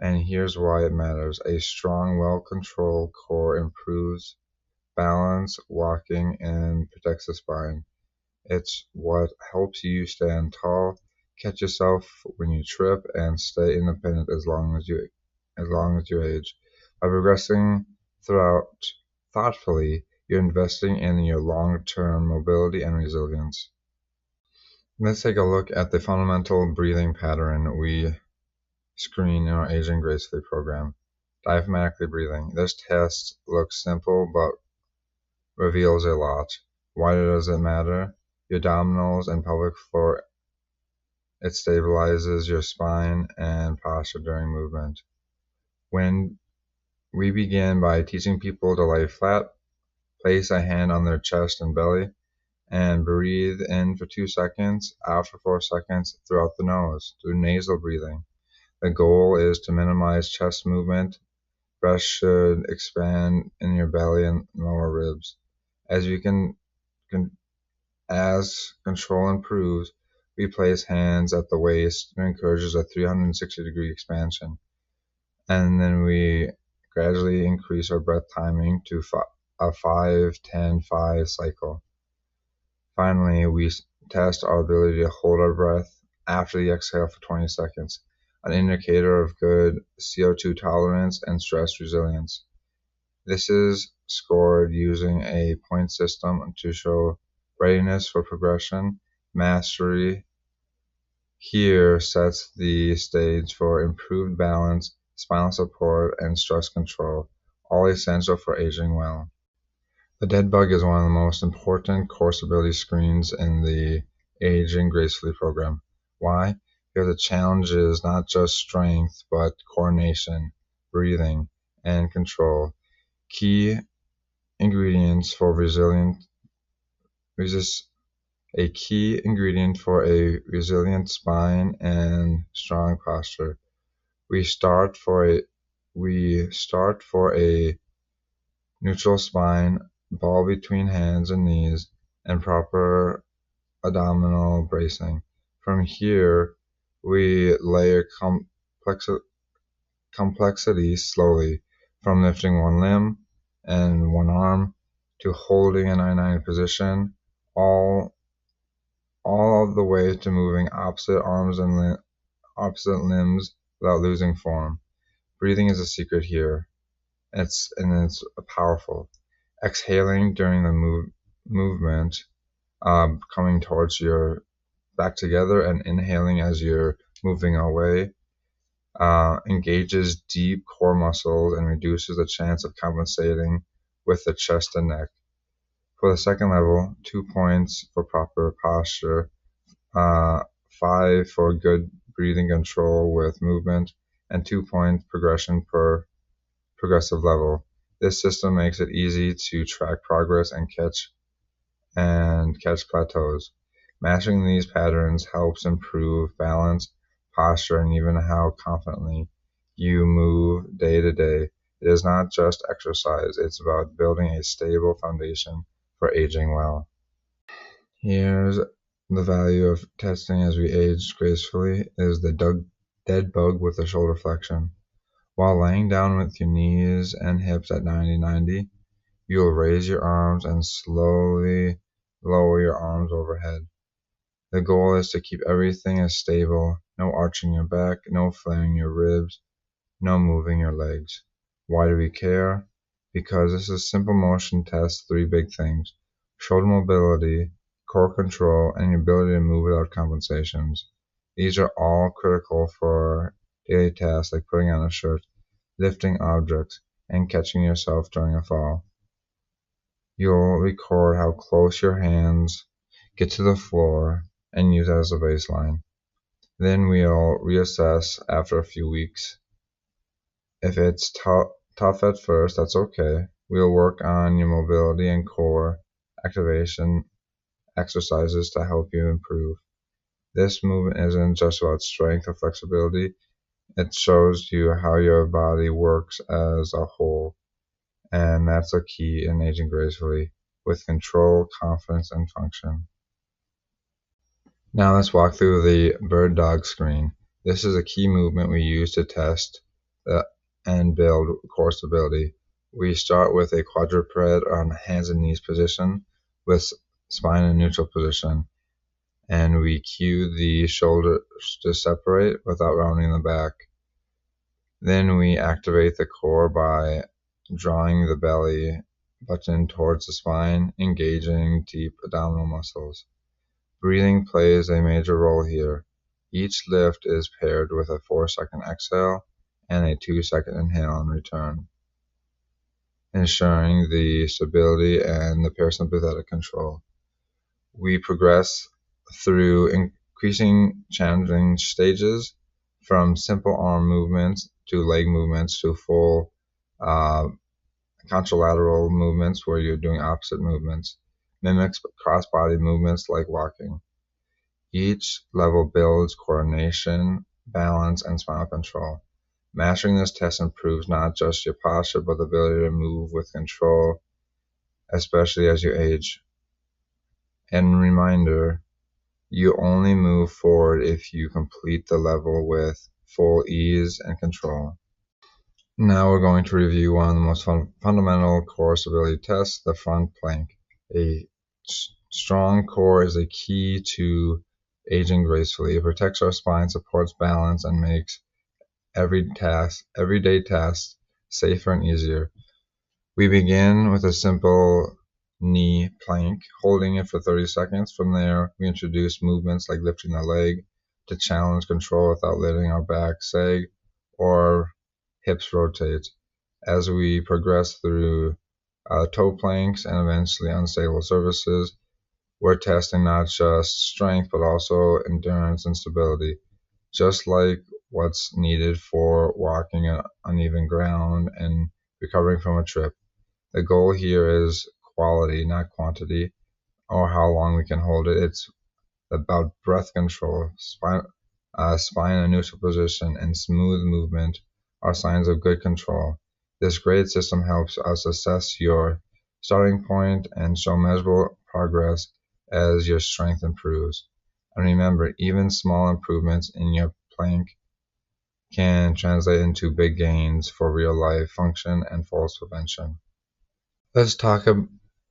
And here's why it matters. A strong, well-controlled core improves balance, walking, and protects the spine. It's what helps you stand tall, catch yourself when you trip, and stay independent as long as you age. By progressing throughout thoughtfully, you're investing in your long-term mobility and resilience. Let's take a look at the fundamental breathing pattern we screen in our Aging Gracefully program. Diaphragmatic breathing. This test looks simple but reveals a lot. Why does it matter? Your abdominals and pelvic floor. It stabilizes your spine and posture during movement. When we begin by teaching people to lay flat, place a hand on their chest and belly, and breathe in for 2 seconds, out for 4 seconds throughout the nose through nasal breathing. The goal is to minimize chest movement. Breath should expand in your belly and lower ribs. As you as control improves, we place hands at the waist and encourages a 360-degree expansion. And then we gradually increase our breath timing to a 5-10-5 cycle. Finally, we test our ability to hold our breath after the exhale for 20 seconds, an indicator of good CO2 tolerance and stress resilience. This is scored using a point system to show readiness for progression. Mastery here sets the stage for improved balance, spinal support, and stress control, all essential for aging well. The dead bug is one of the most important core stability screens in the Aging Gracefully program. Why? Because the challenge is not just strength, but coordination, breathing, and control. Key ingredients for a key ingredient for a resilient spine and strong posture. We start for a neutral spine, ball between hands and knees, and proper abdominal bracing. From here, we layer complexity slowly, from lifting one limb and one arm to holding a 99 position, all all the way to moving opposite arms and opposite limbs without losing form. Breathing is a secret here. It's powerful. Exhaling during the movement, coming towards your back together, and inhaling as you're moving away, engages deep core muscles and reduces the chance of compensating with the chest and neck. For the second level, 2 points for proper posture, 5 for good breathing control with movement, and 2 point progression per progressive level. This system makes it easy to track progress and catch plateaus. Mastering these patterns helps improve balance, posture, and even how confidently you move day to day. It is not just exercise, it's about building a stable foundation for aging well. Here's the value of testing as we age gracefully is the dead bug with the shoulder flexion. While laying down with your knees and hips at 90-90, you will raise your arms and slowly lower your arms overhead. The goal is to keep everything as stable, no arching your back, no flaring your ribs, no moving your legs. Why do we care? Because this is a simple motion test 3 big things: shoulder mobility, core control, and your ability to move without compensations. These are all critical for daily tasks like putting on a shirt, lifting objects, and catching yourself during a fall. You'll record how close your hands get to the floor and use that as a baseline. Then we'll reassess after a few weeks. If it's tough at first, that's okay. We'll work on your mobility and core activation exercises to help you improve. This movement isn't just about strength or flexibility. It shows you how your body works as a whole. And that's a key in aging gracefully, with control, confidence, and function. Now let's walk through the bird dog screen. This is a key movement we use to test and build core stability. We start with a quadruped on hands and knees position with spine in neutral position, and we cue the shoulders to separate without rounding the back. Then we activate the core by drawing the belly button towards the spine, engaging deep abdominal muscles. Breathing plays a major role here. Each lift is paired with a 4-second exhale and a 2-second inhale in return, ensuring the stability and the parasympathetic control. We progress through increasing challenging stages, from simple arm movements to leg movements to full contralateral movements where you're doing opposite movements, mimics cross-body movements like walking. Each level builds coordination, balance, and spinal control. Mastering this test improves not just your posture, but the ability to move with control, especially as you age. And reminder, you only move forward if you complete the level with full ease and control. Now we're going to review one of the most fundamental core stability tests, the front plank. A strong core is a key to aging gracefully. It protects our spine, supports balance, and makes everyday tasks safer and easier. We begin with a simple knee plank, holding it for 30 seconds. From there, we introduce movements like lifting the leg to challenge control without letting our back sag or hips rotate. As we progress through toe planks and eventually unstable surfaces, we're testing not just strength but also endurance and stability, just like what's needed for walking on uneven ground and recovering from a trip. The goal here is quality, not quantity, or how long we can hold it. It's about breath control, spine in a neutral position, and smooth movement are signs of good control. This grade system helps us assess your starting point and show measurable progress as your strength improves. And remember, even small improvements in your plank can translate into big gains for real life function and falls prevention. Let's talk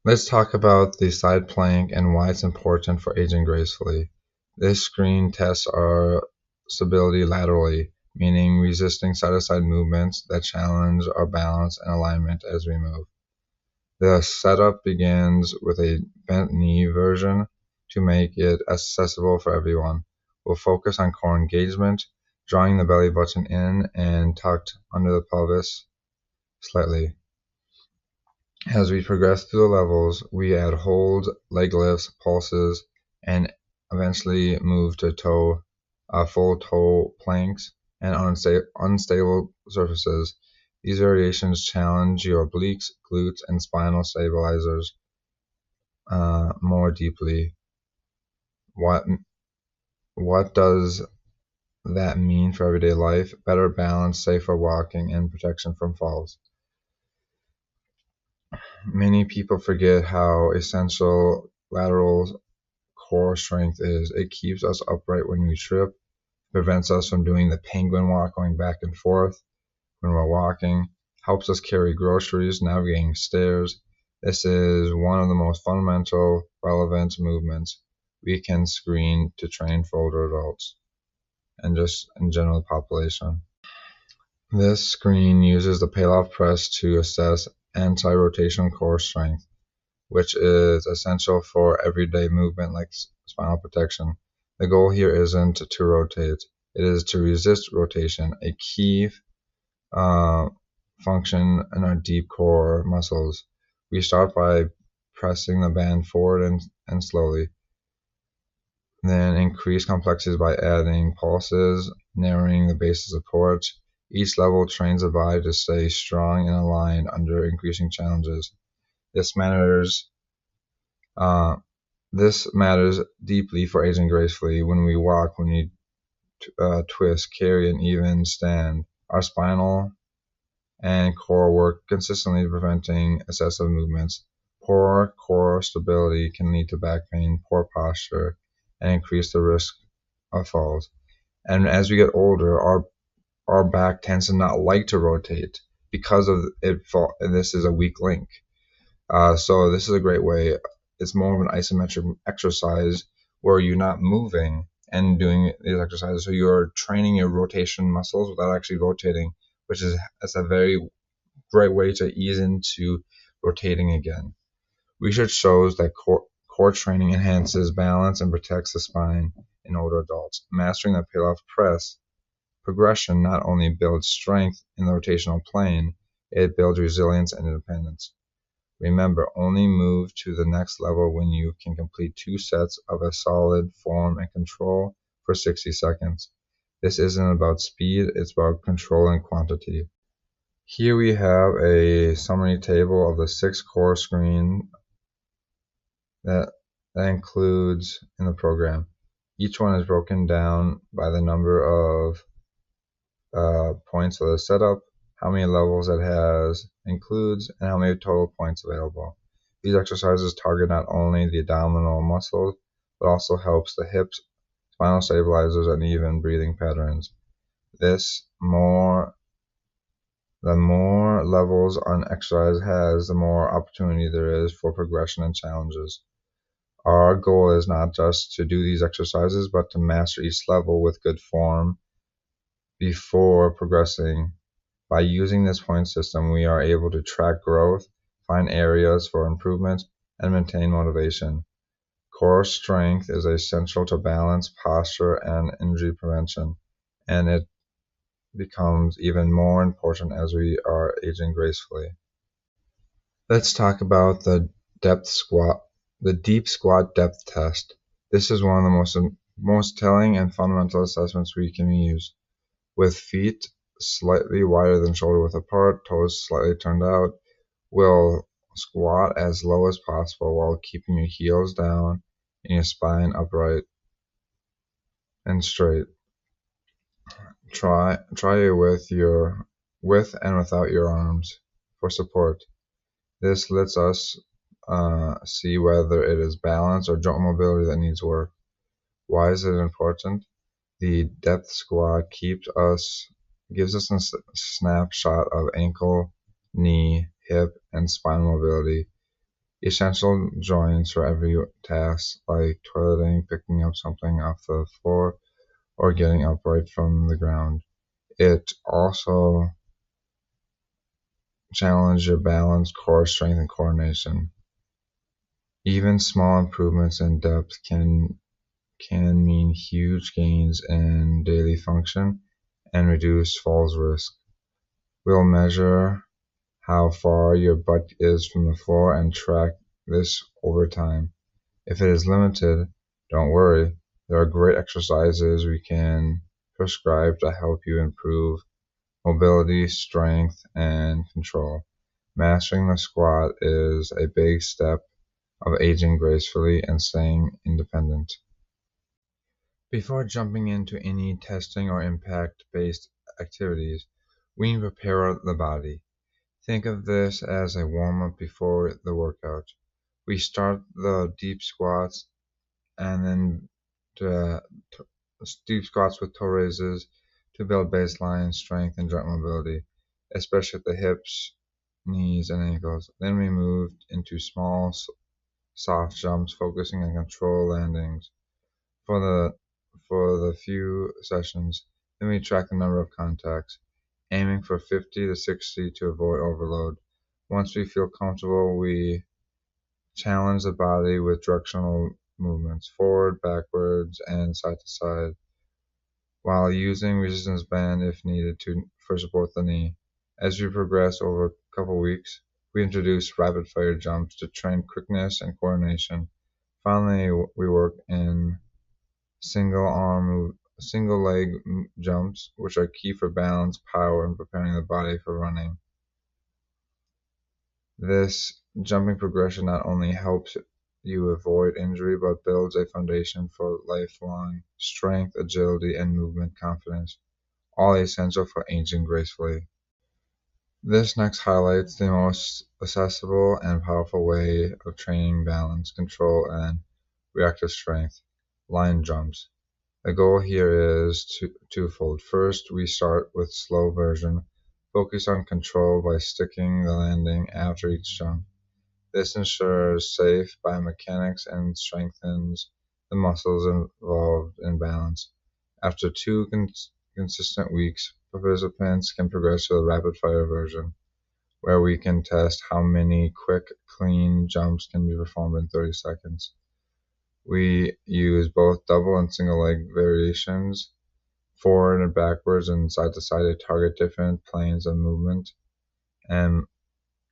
Let's talk about the side plank and why it's important for aging gracefully. This screen tests our stability laterally, meaning resisting side-to-side movements that challenge our balance and alignment as we move. The setup begins with a bent knee version to make it accessible for everyone. We'll focus on core engagement, drawing the belly button in and tucked under the pelvis slightly. As we progress through the levels, we add holds, leg lifts, pulses, and eventually move to full toe planks and unstable surfaces. These variations challenge your obliques, glutes, and spinal stabilizers more deeply. What does that mean for everyday life? Better balance, safer walking, and protection from falls. Many people forget how essential lateral core strength is. It keeps us upright when we trip, prevents us from doing the penguin walk, going back and forth when we're walking, helps us carry groceries, navigating stairs. This is one of the most fundamental, relevant movements we can screen to train for older adults and just in general population. This screen uses the Pallof press to assess anti-rotational core strength, which is essential for everyday movement like spinal protection. The goal here isn't to rotate, it is to resist rotation, a key function in our deep core muscles. We start by pressing the band forward and slowly, then increase complexities by adding pulses, narrowing the base of support. Each level trains the body to stay strong and aligned under increasing challenges. This matters deeply for aging gracefully. When we walk, when we twist, carry, and even stand, our spinal and core work consistently, preventing excessive movements. Poor core stability can lead to back pain, poor posture, and increase the risk of falls. And as we get older, our back tends to not like to rotate because of it. This is a weak link. So this is a great way. It's more of an isometric exercise where you're not moving and doing these exercises. So you're training your rotation muscles without actually rotating, which is a very great way to ease into rotating again. Research shows that core training enhances balance and protects the spine in older adults. Mastering the Pallof press progression not only builds strength in the rotational plane, it builds resilience and independence. Remember, only move to the next level when you can complete 2 sets of a solid form and control for 60 seconds. This isn't about speed, it's about control and quantity. Here we have a summary table of the 6 core screen that includes in the program. Each one is broken down by the number of points of the setup, how many levels it includes, and how many total points available. These exercises target not only the abdominal muscles, but also helps the hips, spinal stabilizers, and even breathing patterns. The more levels an exercise has, the more opportunity there is for progression and challenges. Our goal is not just to do these exercises, but to master each level with good form before progressing. By using this point system, we are able to track growth, find areas for improvement, and maintain motivation. Core strength is essential to balance, posture, and injury prevention, and it becomes even more important as we are aging gracefully. Let's talk about the deep squat depth test. This is one of the most telling and fundamental assessments we can use. With feet slightly wider than shoulder width apart, toes slightly turned out, we'll squat as low as possible while keeping your heels down and your spine upright and straight. Try it with and without your arms for support. This lets us see whether it is balance or joint mobility that needs work. Why is it important? The depth squat gives us a snapshot of ankle, knee, hip, and spine mobility. Essential joints for every task, like toileting, picking up something off the floor, or getting upright from the ground. It also challenges your balance, core strength, and coordination. Even small improvements in depth can mean huge gains in daily function and reduce falls risk. We'll measure how far your butt is from the floor and track this over time. If it is limited, don't worry. There are great exercises we can prescribe to help you improve mobility, strength, and control. Mastering the squat is a big step of aging gracefully and staying independent. Before jumping into any testing or impact-based activities, we prepare the body. Think of this as a warm-up before the workout. We start the deep squats and then the deep squats with toe raises to build baseline strength and joint mobility, especially at the hips, knees, and ankles. Then we moved into small, soft jumps, focusing on control landings for the few sessions. Then we track the number of contacts, aiming for 50 to 60 to avoid overload. Once we feel comfortable, we challenge the body with directional movements, forward, backwards, and side to side, while using resistance band if needed for support the knee. As we progress over a couple weeks, we introduce rapid fire jumps to train quickness and coordination. Finally, we work in single leg jumps, which are key for balance, power, and preparing the body for running. This jumping progression not only helps you avoid injury, but builds a foundation for lifelong strength, agility, and movement confidence, all essential for aging gracefully. This next highlights the most accessible and powerful way of training balance, control, and reactive strength: line jumps. The goal here is twofold. First, we start with slow version, focus on control by sticking the landing after each jump. This ensures safe biomechanics and strengthens the muscles involved in balance. After two consistent weeks, participants can progress to the rapid fire version, where we can test how many quick, clean jumps can be performed in 30 seconds. We use both double and single leg variations, forward and backwards and side to side, to target different planes of movement and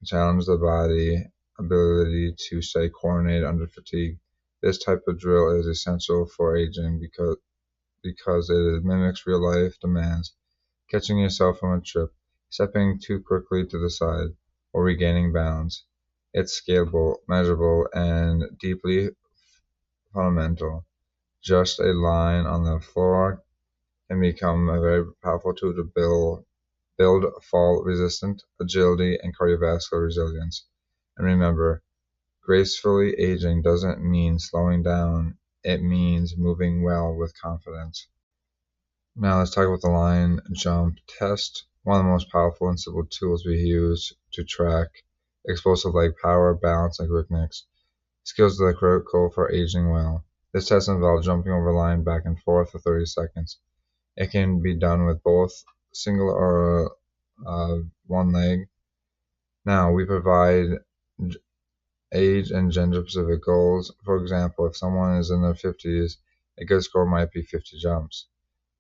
challenge the body ability to stay coordinated under fatigue. This type of drill is essential for aging because it mimics real life demands: catching yourself from a trip, stepping too quickly to the side, or regaining balance. It's scalable, measurable, and deeply fundamental. Just a line on the floor can become a very powerful tool to build fall resistant agility and cardiovascular resilience. And remember, gracefully aging doesn't mean slowing down, it means moving well with confidence. Now let's talk about the line jump test, one of the most powerful and simple tools we use to track explosive leg power, balance, and quickness. Skills that are critical for aging well. This test involves jumping over line back and forth for 30 seconds. It can be done with both single or one leg. Now, we provide age and gender specific goals. For example, if someone is in their 50s, a good score might be 50 jumps.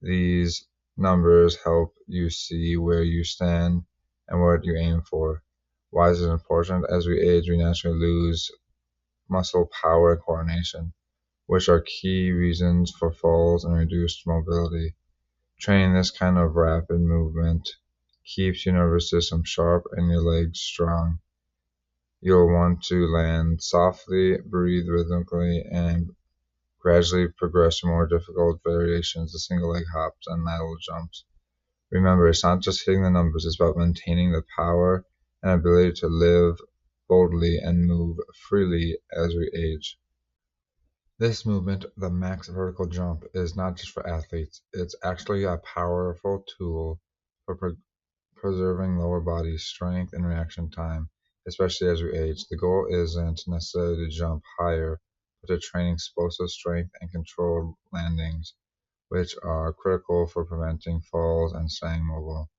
These numbers help you see where you stand and what you aim for. Why is it important? As we age, we naturally lose muscle power and coordination, which are key reasons for falls and reduced mobility. Training this kind of rapid movement keeps your nervous system sharp and your legs strong. You'll want to land softly, breathe rhythmically, and gradually progress to more difficult variations, the single leg hops and lateral jumps. Remember, it's not just hitting the numbers, it's about maintaining the power and ability to live boldly and move freely as we age. This movement, the max vertical jump, is not just for athletes, it's actually a powerful tool for preserving lower body strength and reaction time. especially as we age. The goal isn't necessarily to jump higher, but to train explosive strength and controlled landings, which are critical for preventing falls and staying mobile.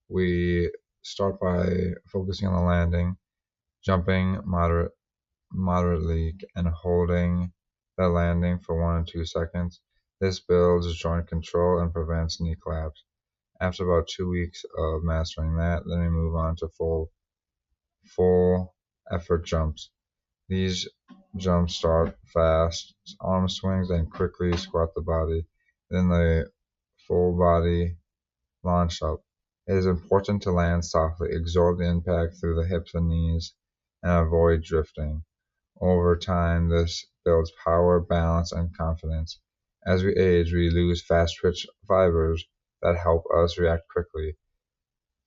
We start by focusing on the landing, jumping moderately and holding the landing for 1 to 2 seconds. This builds joint control and prevents knee collapse. After about 2 weeks of mastering that, then we move on to full effort jumps. These jumps start fast, arm swings, and quickly squat the body. Then the full body launch up. It is important to land softly, absorb the impact through the hips and knees, and avoid drifting. Over time, this builds power, balance, and confidence. As we age, we lose fast twitch fibers that help us react quickly.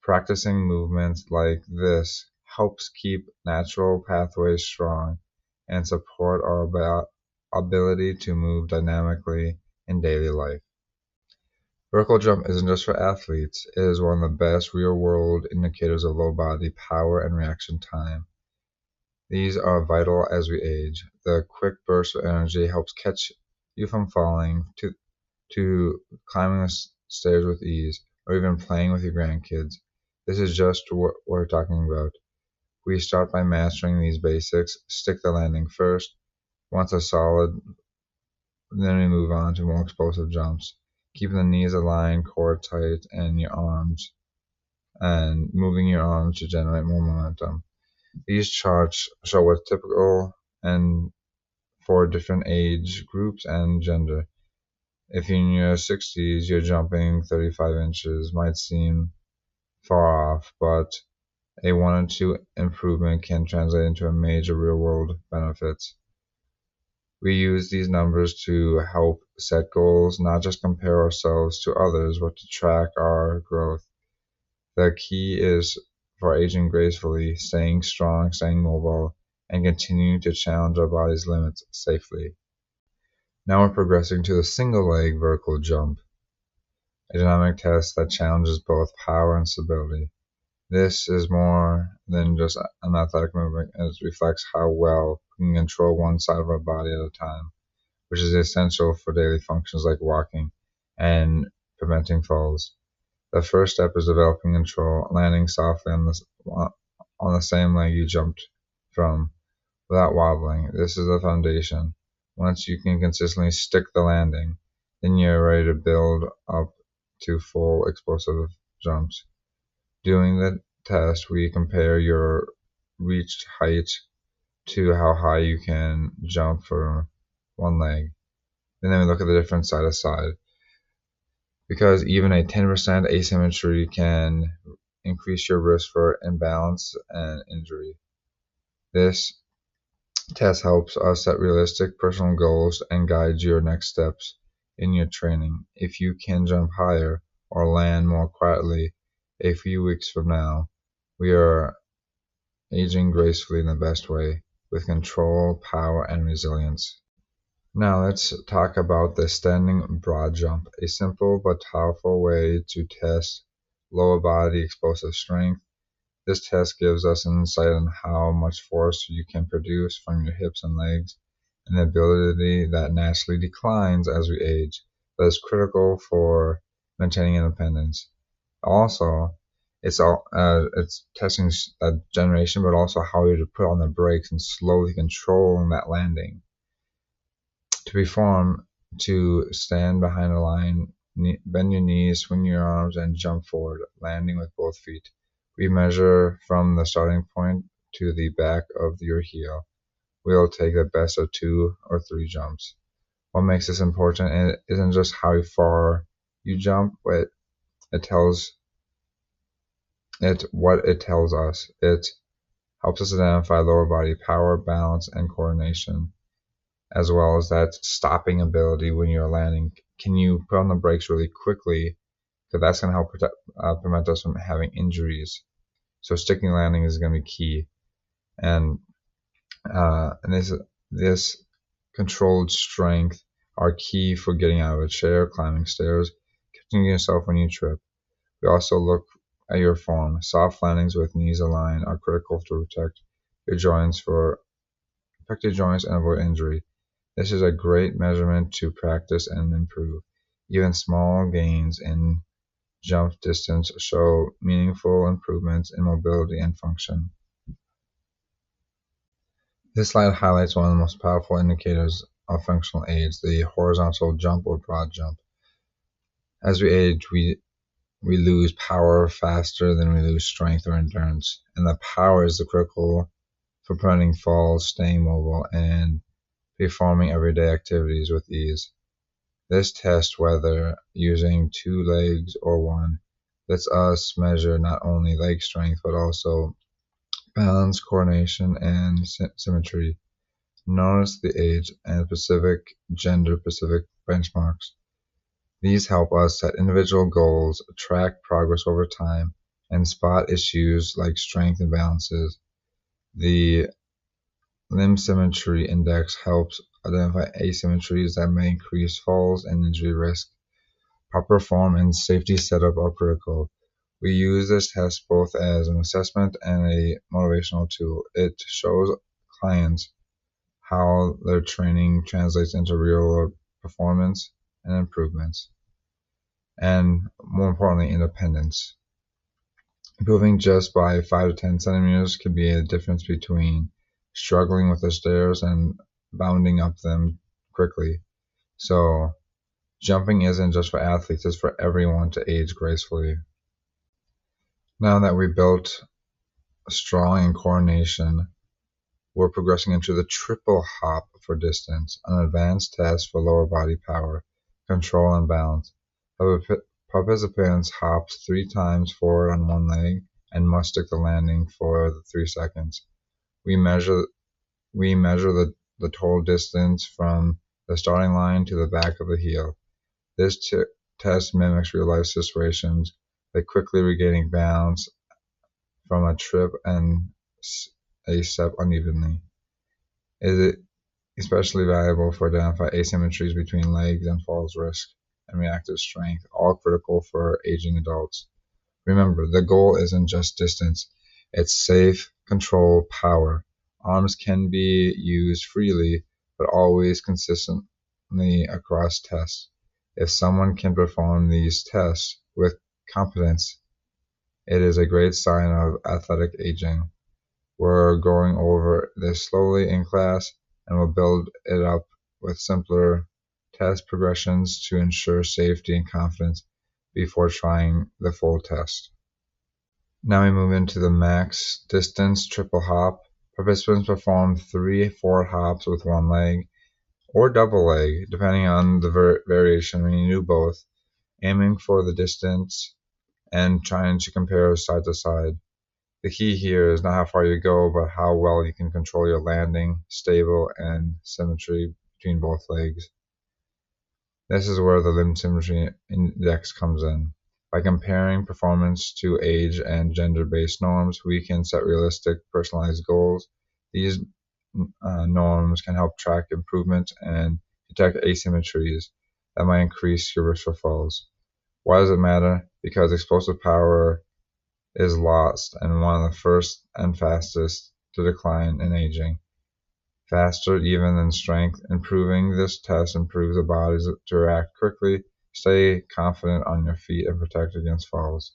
Practicing movements like this helps keep natural pathways strong and support our ability to move dynamically in daily life. Vertical jump isn't just for athletes, it is one of the best real-world indicators of low body power and reaction time. These are vital as we age. The quick burst of energy helps catch you from falling to climbing the stairs with ease, or even playing with your grandkids. This is just what we're talking about. We start by mastering these basics, stick the landing first. Once a solid, then we move on to more explosive jumps, keeping the knees aligned, core tight, and moving your arms to generate more momentum. These charts show what's typical and for different age groups and gender. If you're in your 60s, you're jumping 35 inches might seem far off, but a 1 or 2 improvement can translate into a major real-world benefits. We use these numbers to help set goals, not just compare ourselves to others, but to track our growth. The key is for aging gracefully, staying strong, staying mobile, and continuing to challenge our body's limits safely. Now we're progressing to the single leg vertical jump, a dynamic test that challenges both power and stability. This is more than just an athletic movement, it reflects how well we can control one side of our body at a time, which is essential for daily functions like walking and preventing falls. The first step is developing control, landing softly on the same leg you jumped from without wobbling. This is the foundation. Once you can consistently stick the landing, then you're ready to build up to full explosive jumps. During the test, we compare your reached height to how high you can jump for one leg. And then we look at the difference side to side. Because even a 10% asymmetry can increase your risk for imbalance and injury. This test helps us set realistic personal goals and guides your next steps in your training. If you can jump higher or land more quietly a few weeks from now, we are aging gracefully in the best way, with control, power, and resilience. Now let's talk about the standing broad jump, a simple but powerful way to test lower body explosive strength. This test gives us an insight on how much force you can produce from your hips and legs, an ability that naturally declines as we age, but is critical for maintaining independence. Also, it's testing that generation, but also how you to put on the brakes and slowly controlling that landing. To perform, to stand behind a line, bend your knees, swing your arms, and jump forward, landing with both feet. We measure from the starting point to the back of your heel. We'll take the best of 2 or 3 jumps. What makes this important isn't just how far you jump, but what it tells us. It helps us identify lower body power, balance, and coordination, as well as that stopping ability when you're landing. Can you put on the brakes really quickly? Because that's going to help prevent us from having injuries. So sticking landing is going to be key. And this controlled strength are key for getting out of a chair, climbing stairs, catching yourself when you trip. We also look your form. Soft landings with knees aligned are critical to protect your joints and avoid injury. This is a great measurement to practice and improve. Even small gains in jump distance show meaningful improvements in mobility and function. This slide highlights one of the most powerful indicators of functional age, the horizontal jump or broad jump. As we age, we lose power faster than we lose strength or endurance, and the power is the critical for preventing falls, staying mobile, and performing everyday activities with ease. This test, whether using 2 legs or 1, lets us measure not only leg strength but also balance, coordination, and symmetry. Notice the age and gender-specific benchmarks. These help us set individual goals, track progress over time, and spot issues like strength imbalances. The limb symmetry index helps identify asymmetries that may increase falls and injury risk. Proper form and safety setup are critical. We use this test both as an assessment and a motivational tool. It shows clients how their training translates into real performance and improvements, and more importantly, independence. Improving just by 5 to 10 centimeters can be a difference between struggling with the stairs and bounding up them quickly. So, jumping isn't just for athletes, it's for everyone to age gracefully. Now that we built strong in coordination, we're progressing into the triple hop for distance, an advanced test for lower body power, control, and balance. Participants hop 3 times forward on one leg and must stick the landing for the 3 seconds. We measure the total distance from the starting line to the back of the heel. This test mimics real-life situations, like quickly regaining balance from a trip and a step unevenly. It is especially valuable for identifying asymmetries between legs and falls risk and reactive strength, all critical for aging adults. Remember, the goal isn't just distance, it's safe, controlled power. Arms can be used freely, but always consistently across tests. If someone can perform these tests with competence, it is a great sign of athletic aging. We're going over this slowly in class, and we'll build it up with simpler test progressions to ensure safety and confidence before trying the full test. Now we move into the max distance triple hop. Participants perform 3 forward hops with one leg or double leg, depending on the variation. We do both, aiming for the distance and trying to compare side to side. The key here is not how far you go, but how well you can control your landing, stable, and symmetry between both legs. This is where the limb symmetry index comes in. By comparing performance to age and gender-based norms, we can set realistic, personalized goals. These norms can help track improvement and detect asymmetries that might increase your risk for falls. Why does it matter? Because explosive power is lost and one of the first and fastest to decline in aging. Faster even than strength. Improving this test improves the bodies to react quickly, stay confident on your feet, and protect against falls.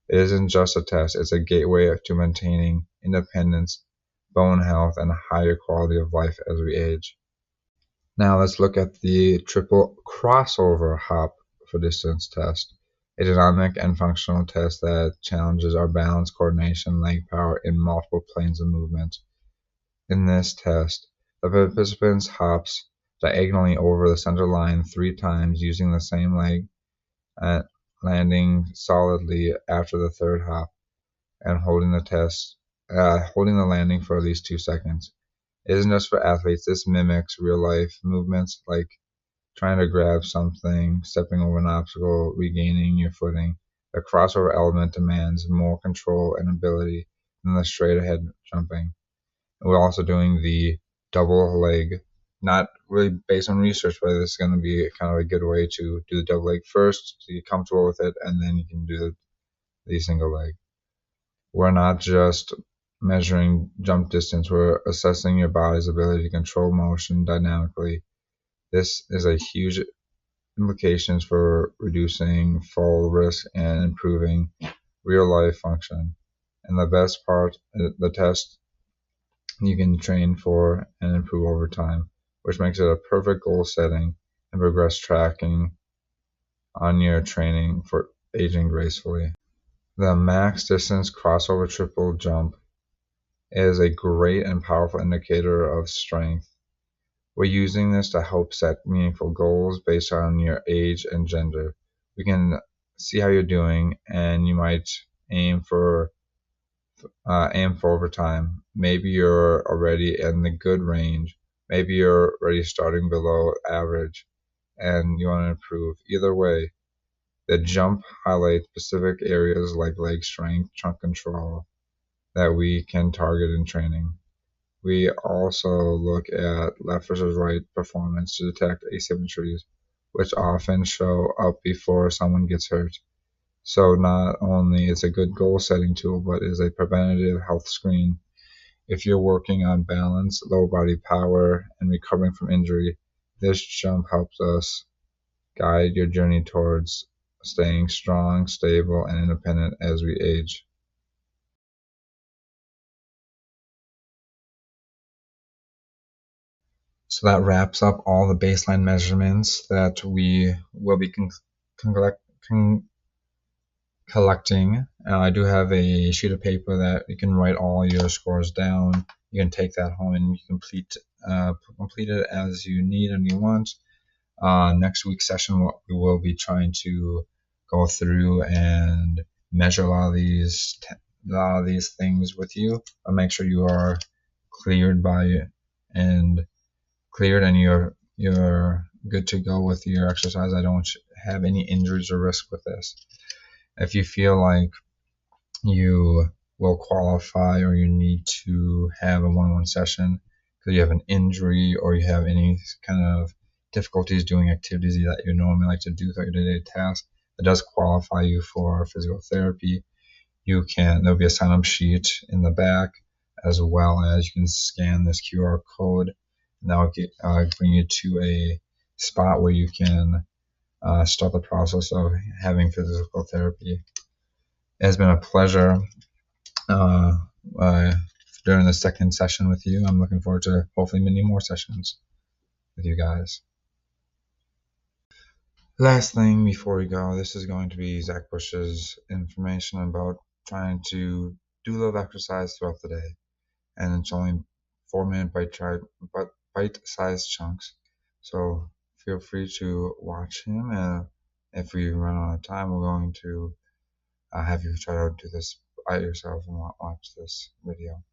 It isn't just a test, it's a gateway to maintaining independence, bone health, and a higher quality of life as we age. Now let's look at the triple crossover hop for distance test, a dynamic and functional test that challenges our balance, coordination, leg power in multiple planes of movement. In this test, the participant hops diagonally over the center line 3 times using the same leg, landing solidly after the third hop, and holding the landing for at least 2 seconds. It isn't just for athletes. This mimics real-life movements like trying to grab something, stepping over an obstacle, regaining your footing. The crossover element demands more control and ability than the straight-ahead jumping. And we're also doing the double leg, not really based on research, but this is going to be kind of a good way to do the double leg first, so you get comfortable with it, and then you can do the single leg. We're not just measuring jump distance, we're assessing your body's ability to control motion dynamically. This is a huge implications for reducing fall risk and improving real life function. And the best part, the test you can train for and improve over time, which makes it a perfect goal setting and progress tracking on your training for aging gracefully. The max distance crossover triple jump is a great and powerful indicator of strength. We're using this to help set meaningful goals based on your age and gender. We can see how you're doing, and you might aim for over time. Maybe you're already in the good range. Maybe you're already starting below average, and you want to improve. Either way, the jump highlights specific areas like leg strength, trunk control that we can target in training. We also look at left versus right performance to detect asymmetries, which often show up before someone gets hurt. So not only is it a good goal setting tool, but is a preventative health screen. If you're working on balance, lower body power, and recovering from injury, this jump helps us guide your journey towards staying strong, stable, and independent as we age. So that wraps up all the baseline measurements that we will be collecting. I do have a sheet of paper that you can write all your scores down. You can take that home and you complete it as you need and you want. Next week's session, we will be trying to go through and measure a lot of these things with you. I'll make sure you are cleared and you're good to go with your exercise. I don't have any injuries or risk with this. If you feel like you will qualify or you need to have a one-on-one session because you have an injury or you have any kind of difficulties doing activities that you normally like to do throughout your day-to-day tasks, that does qualify you for physical therapy. There'll be a sign-up sheet in the back, as well as you can scan this QR code, and that will bring you to a spot where you can start the process of having physical therapy. It has been a pleasure during the second session with you. I'm looking forward to hopefully many more sessions with you guys. Last thing before we go, this is going to be Zach Bush's information about trying to do a little exercise throughout the day. And it's only 4-minute bite-sized chunks. So feel free to watch him. And if we run out of time, we're going to have you try to do this by yourself and watch this video.